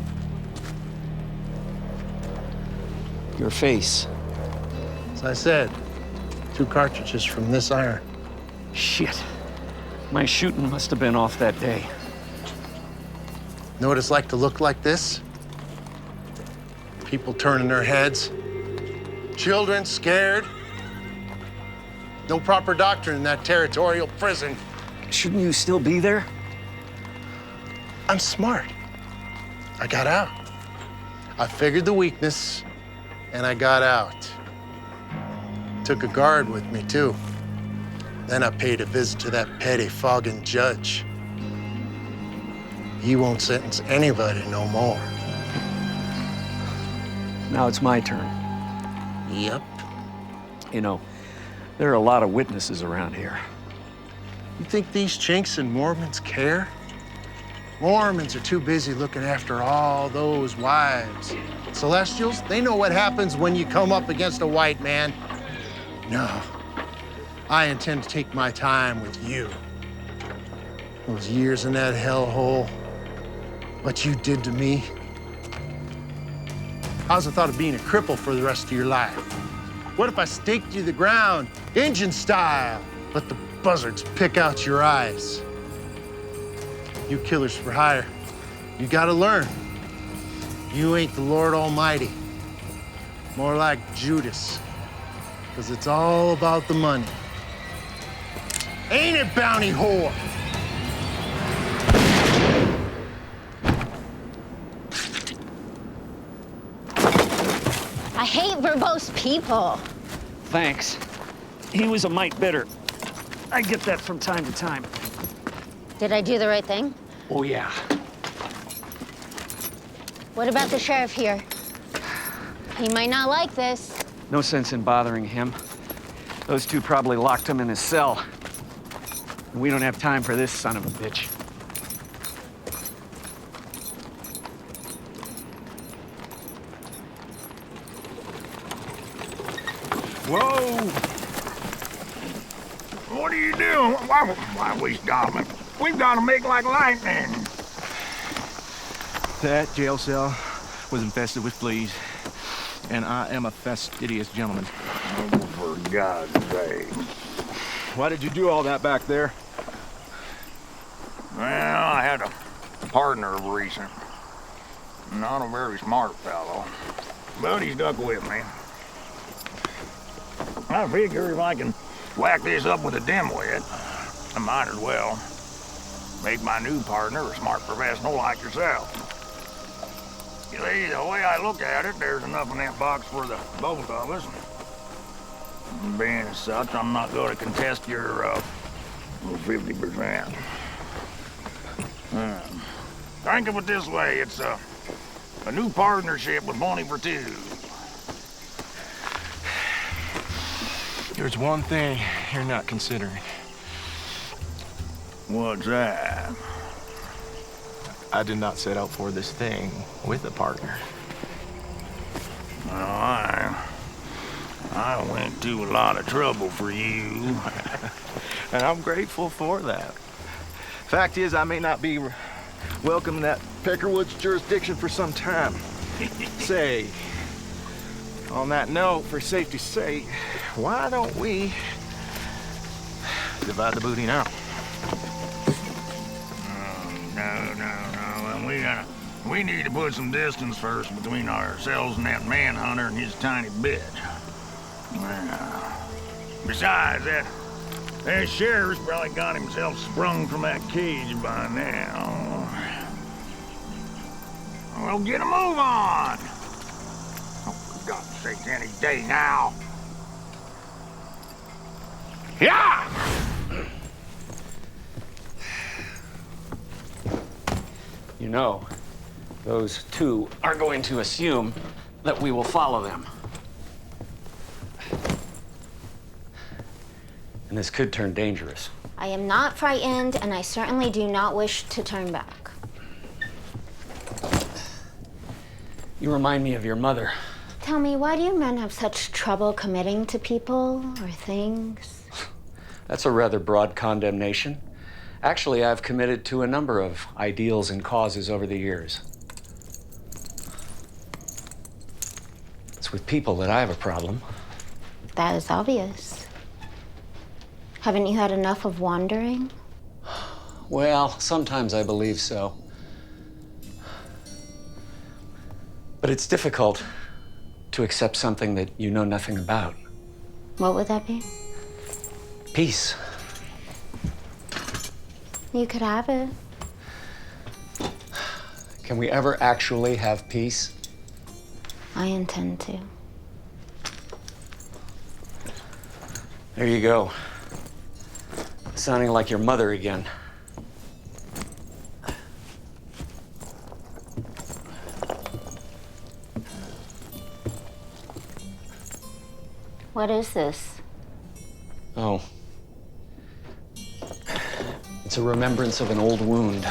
Your face. As I said, 2 cartridges from this iron. Shit. My shooting must have been off that day. Know what it's like to look like this? People turning their heads. Children scared. No proper doctor in that territorial prison. Shouldn't you still be there? I'm smart. I got out. I figured the weakness, and I got out. Took a guard with me, too. Then I paid a visit to that petty-fogging judge. He won't sentence anybody no more. Now it's my turn. Yep. You know, there are a lot of witnesses around here. You think these chinks and Mormons care? Mormons are too busy looking after all those wives. Celestials, they know what happens when you come up against a white man. No, I intend to take my time with you. Those years in that hellhole, what you did to me. How's the thought of being a cripple for the rest of your life? What if I staked you to the ground, Injun style, but the buzzards pick out your eyes? You killers for hire, you gotta learn. You ain't the Lord Almighty. More like Judas, because it's all about the money. Ain't it, bounty whore? I hate verbose people. Thanks. He was a mite bitter. I get that from time to time. Did I do the right thing? Oh, yeah. What about the sheriff here? He might not like this. No sense in bothering him. Those two probably locked him in his cell. And we don't have time for this son of a bitch. Whoa! What are you doing? Why we stopping? We've got to make like lightning. That jail cell was infested with fleas, and I am a fastidious gentleman. Oh, for God's sake. Why did you do all that back there? Well, I had a partner of recent. Not a very smart fellow, but he stuck with me. I figure if I can whack this up with a dimwit, I might as well make my new partner a smart professional like yourself. You see, the way I look at it, there's enough in that box for the both of us. Being as such, I'm not going to contest your 50%. Think of it this way, it's a new partnership with money for two. There's one thing you're not considering. What's that? I did not set out for this thing with a partner. Well, I went to a lot of trouble for you. And I'm grateful for that. Fact is, I may not be welcome in that Peckerwood's jurisdiction for some time. Say, on that note, for safety's sake, why don't we divide the booty now? We need to put some distance first between ourselves and that manhunter and his tiny bitch. Besides, that sheriff's probably got himself sprung from that cage by now. Well, get a move on! Oh, for God's sake, any day now. Yeah! You know, those two are going to assume that we will follow them. And this could turn dangerous. I am not frightened, and I certainly do not wish to turn back. You remind me of your mother. Tell me, why do you men have such trouble committing to people or things? That's a rather broad condemnation. Actually, I've committed to a number of ideals and causes over the years. It's with people that I have a problem. That is obvious. Haven't you had enough of wandering? Well, sometimes I believe so. But it's difficult to accept something that you know nothing about. What would that be? Peace. You could have it. Can we ever actually have peace? I intend to. There you go. Sounding like your mother again. What is this? Oh. It's a remembrance of an old wound.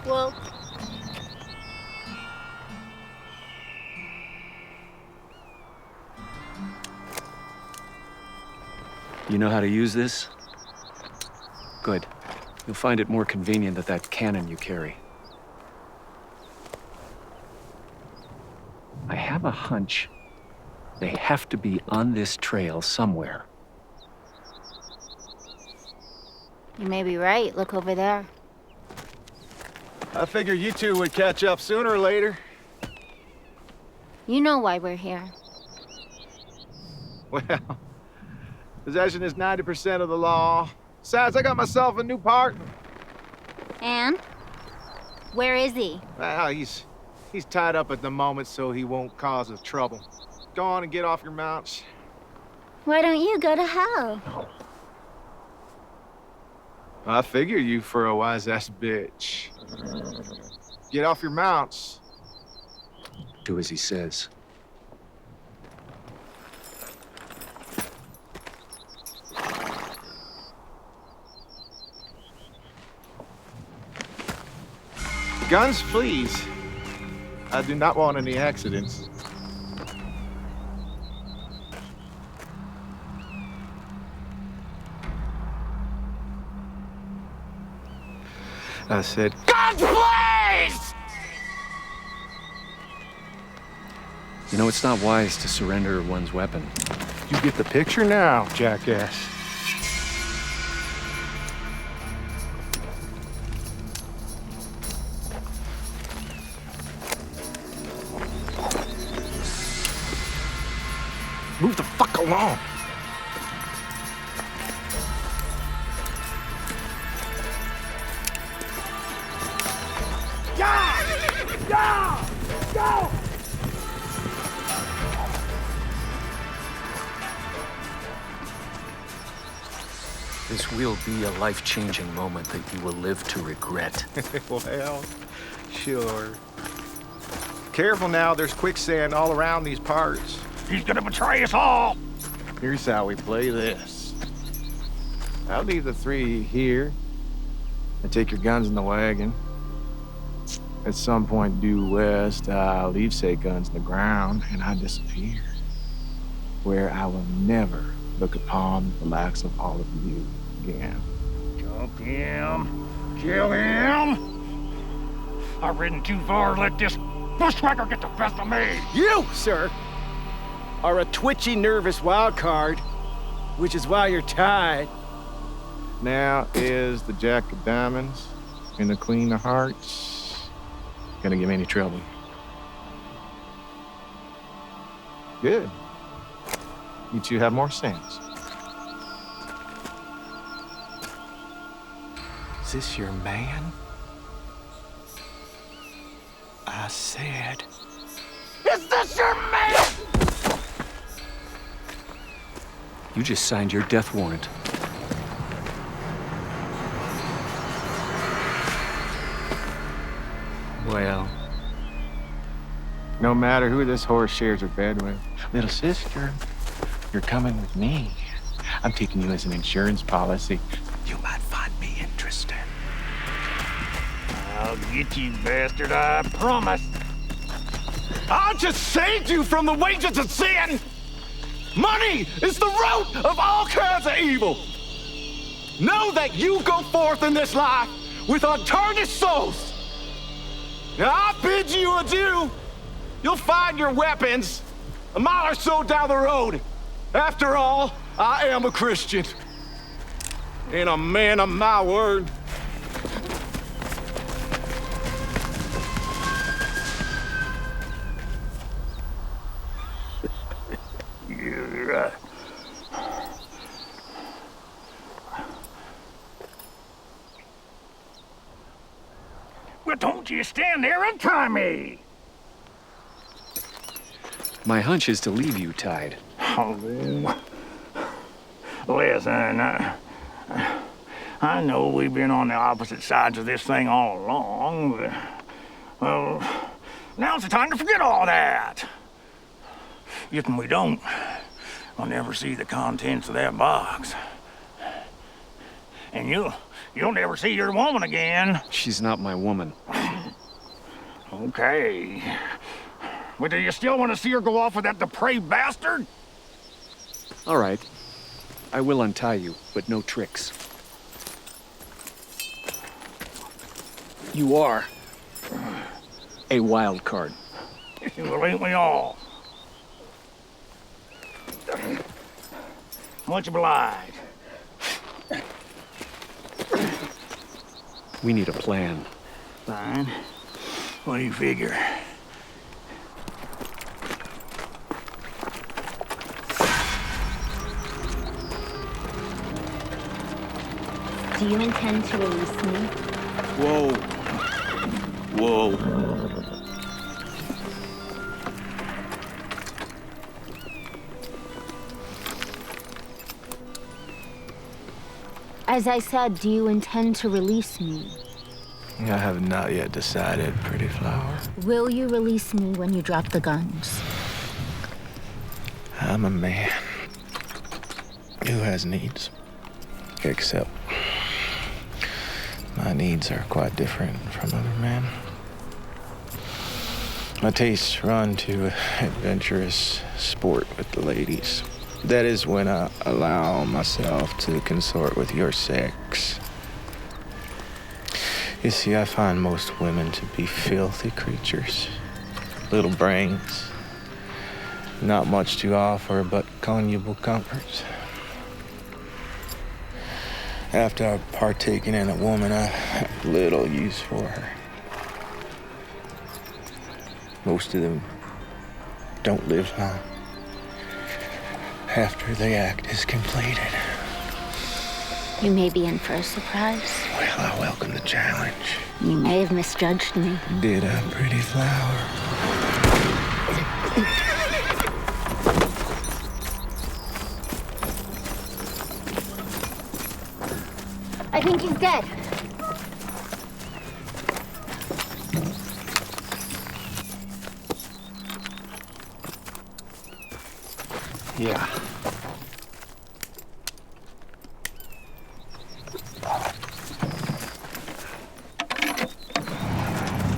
Well, You know how to use this? Good. You'll find it more convenient than that cannon you carry. I have a hunch they have to be on this trail somewhere. you may be right. Look over there. I figured you two would catch up sooner or later. You know why we're here. Well, possession is 90% of the law. Besides, I got myself a new partner. And? Where is he? Well, he's tied up at the moment so he won't cause us trouble. Go on and get off your mounts. Why don't you go to hell? I figure you for a wise-ass bitch. Get off your mounts. Do as he says. Guns, please. I do not want any accidents. I said, Guns, please! You know, it's not wise to surrender one's weapon. You get the picture now, jackass. Move the fuck along. Go! This will be a life-changing moment that you will live to regret. Well, sure. Careful now, there's quicksand all around these parts. He's gonna betray us all! Here's how we play this. I'll leave the three here and take your guns in the wagon. At some point due west, I'll leave said guns in the ground and I disappear, where I will never look upon the likes of all of you again. Jump him. Kill him. I've ridden too far to let this bushwhacker get the best of me. You, sir, are a twitchy, nervous wild card, which is why you're tied. Now is the Jack of Diamonds and the Queen of Hearts gonna give me any trouble? Good. You two have more sense. Is this your man? I said. Is this your man? You just signed your death warrant. Well, no matter who this horse shares her bed with, little sister, you're coming with me. I'm taking you as an insurance policy. You might find me interesting. I'll get you, bastard, I promise. I just saved you from the wages of sin! Money is the root of all kinds of evil! Know that you go forth in this life with untarnished souls! Now I bid you adieu! You'll find your weapons a mile or so down the road. After all, I am a Christian. And a man of my word. You're right. Well, don't you stand there and try me. My hunch is to leave you tied. Oh, listen, I know we've been on the opposite sides of this thing all along, but, well, now's the time to forget all that. If we don't, I'll never see the contents of that box. And you'll never see your woman again. She's not my woman. Okay. But do you still want to see her go off with that depraved bastard? All right. I will untie you, but no tricks. You are a wild card. Well, ain't we all? Much obliged. We need a plan. Fine. What do you figure? Do you intend to release me? Whoa. Whoa. As I said, do you intend to release me? I have not yet decided, pretty flower. Will you release me when you drop the guns? I'm a man who has needs, except my needs are quite different from other men. My tastes run to adventurous sport with the ladies. That is when I allow myself to consort with your sex. You see, I find most women to be filthy creatures. Little brains. Not much to offer but conjugal comforts. After I've partaken in a woman, I have little use for her. Most of them don't live long after the act is completed. You may be in for a surprise. Well, I welcome the challenge. You may have misjudged me. Did a pretty flower. I think he's dead. Yeah.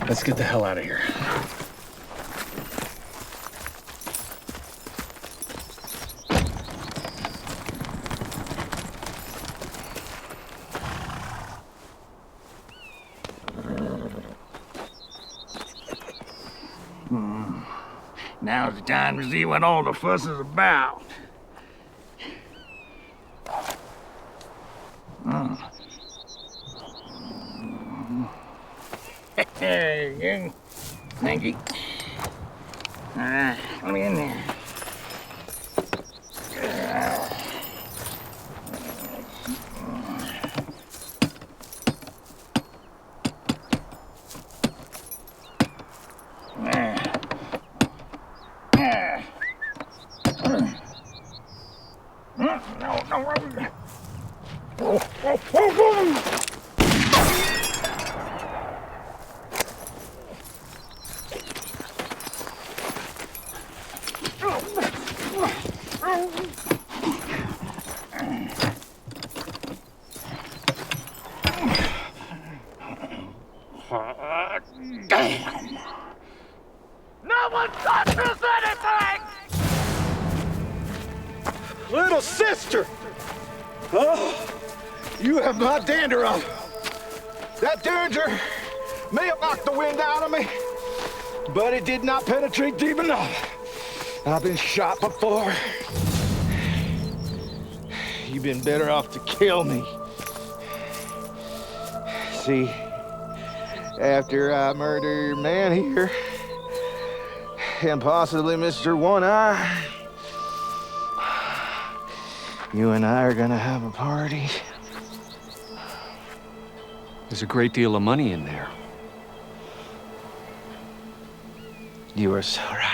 Let's get the hell out of here. Now's the time to see what all the fuss is about. There you go. Thank you. All right, let me in there. Damn! No one touches anything! Little sister! Oh, you have my dander on. That derringer may have knocked the wind out of me, but it did not penetrate deep enough I've been shot before. You've been better off to kill me. See, after I murder your man here, and possibly Mr. One Eye, you and I are gonna have a party. There's a great deal of money in there. You are so right.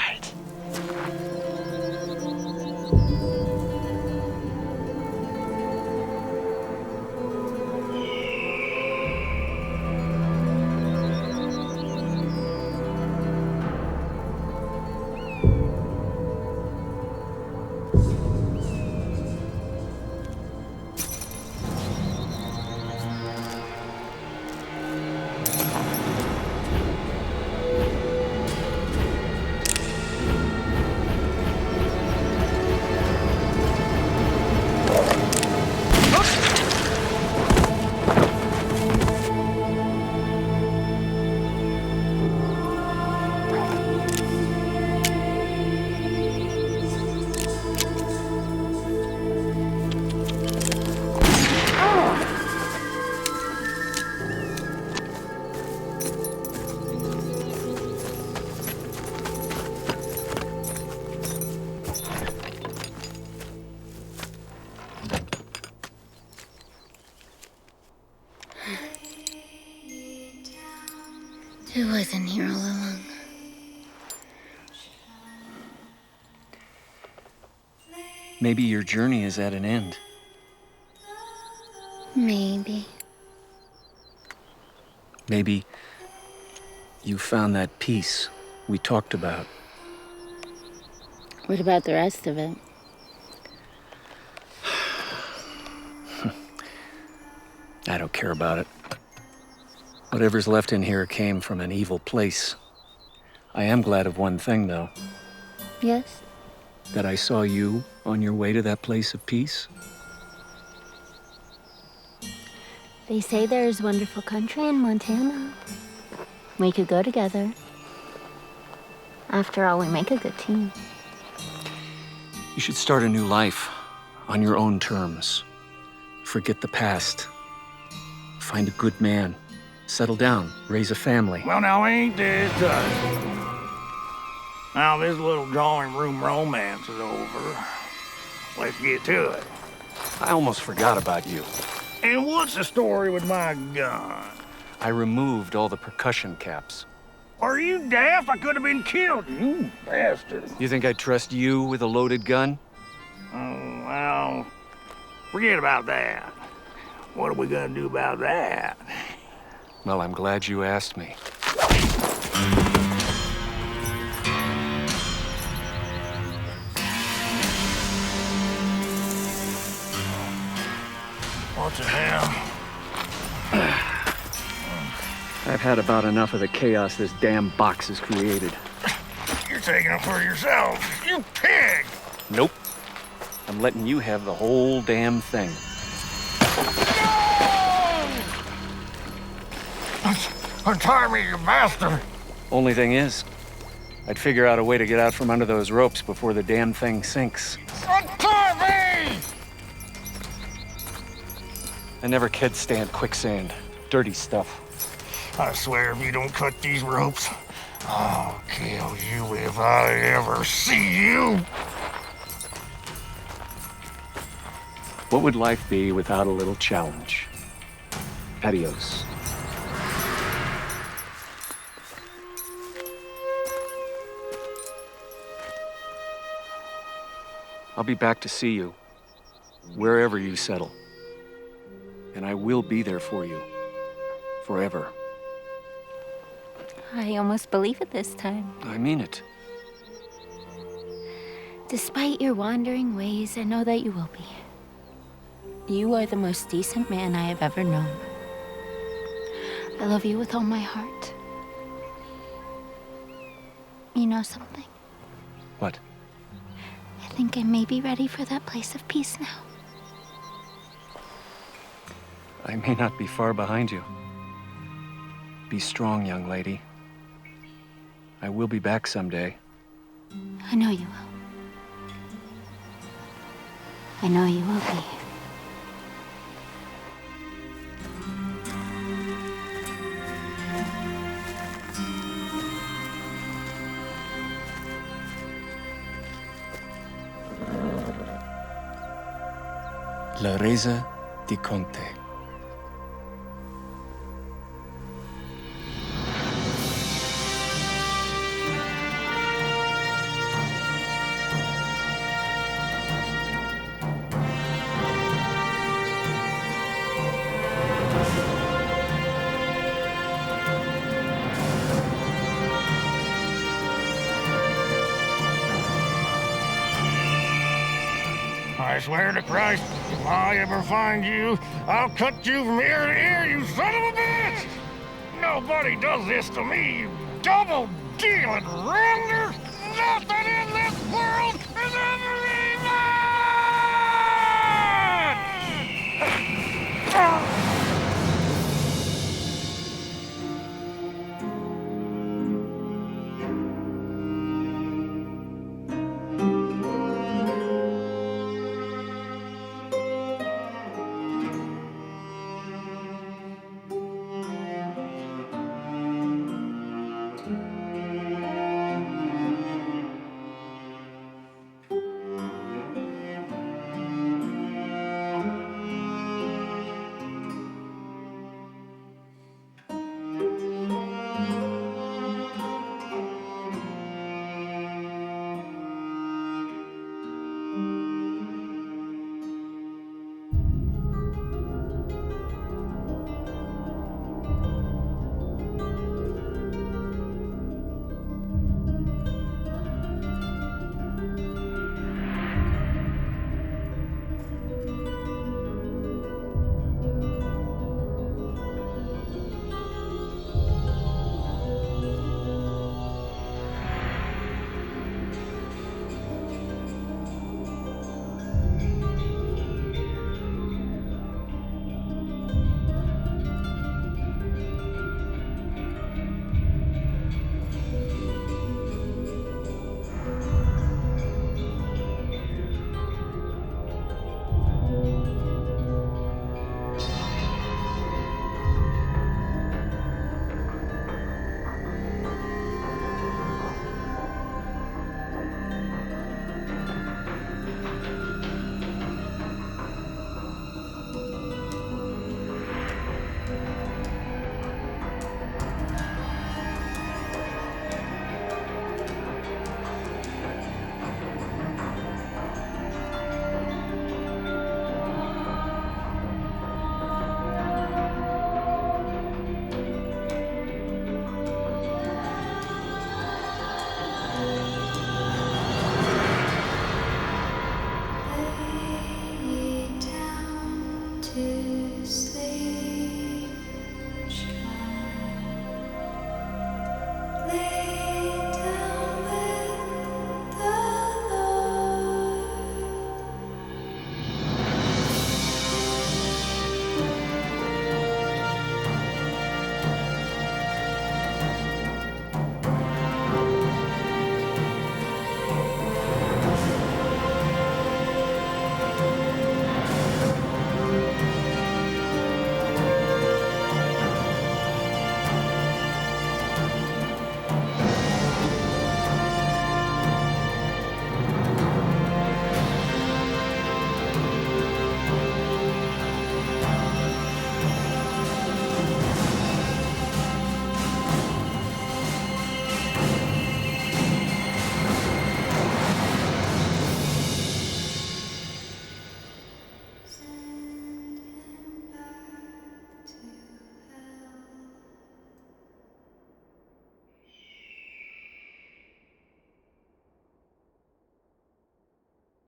Who wasn't here all along? Maybe your journey is at an end. Maybe. Maybe you found that peace we talked about. What about the rest of it? I don't care about it. Whatever's left in here came from an evil place. I am glad of one thing, though. Yes? That I saw you on your way to that place of peace. They say there is wonderful country in Montana. We could go together. After all, we make a good team. You should start a new life on your own terms. Forget the past. Find a good man. Settle down, raise a family. Well, now ain't this Now this little drawing room romance is over. Let's get to it. I almost forgot about you. And what's the story with my gun? I removed all the percussion caps. Are you deaf? I could have been killed, you bastard. You think I'd trust you with a loaded gun? Oh, well, forget about that. What are we gonna do about that? Well, I'm glad you asked me. What the hell? I've had about enough of the chaos this damn box has created. You're taking it for yourself, you pig! Nope. I'm letting you have the whole damn thing. Untie me, you bastard! Only thing is, I'd figure out a way to get out from under those ropes before the damn thing sinks. Untie me! I never could stand quicksand. Dirty stuff. I swear if you don't cut these ropes, I'll kill you if I ever see you! What would life be without a little challenge? Adios. I'll be back to see you, wherever you settle. And I will be there for you, forever. I almost believe it this time. I mean it. Despite your wandering ways, I know that you will be. You are the most decent man I have ever known. I love you with all my heart. You know something? What? I think I may be ready for that place of peace now. I may not be far behind you. Be strong, young lady. I will be back someday. I know you will. I know you will be. La Resa di Conte. I swear to Christ, if I ever find you, I'll cut you from ear to ear, you son of a bitch! Nobody does this to me, you double-dealing rounder! Nothing in this world has ever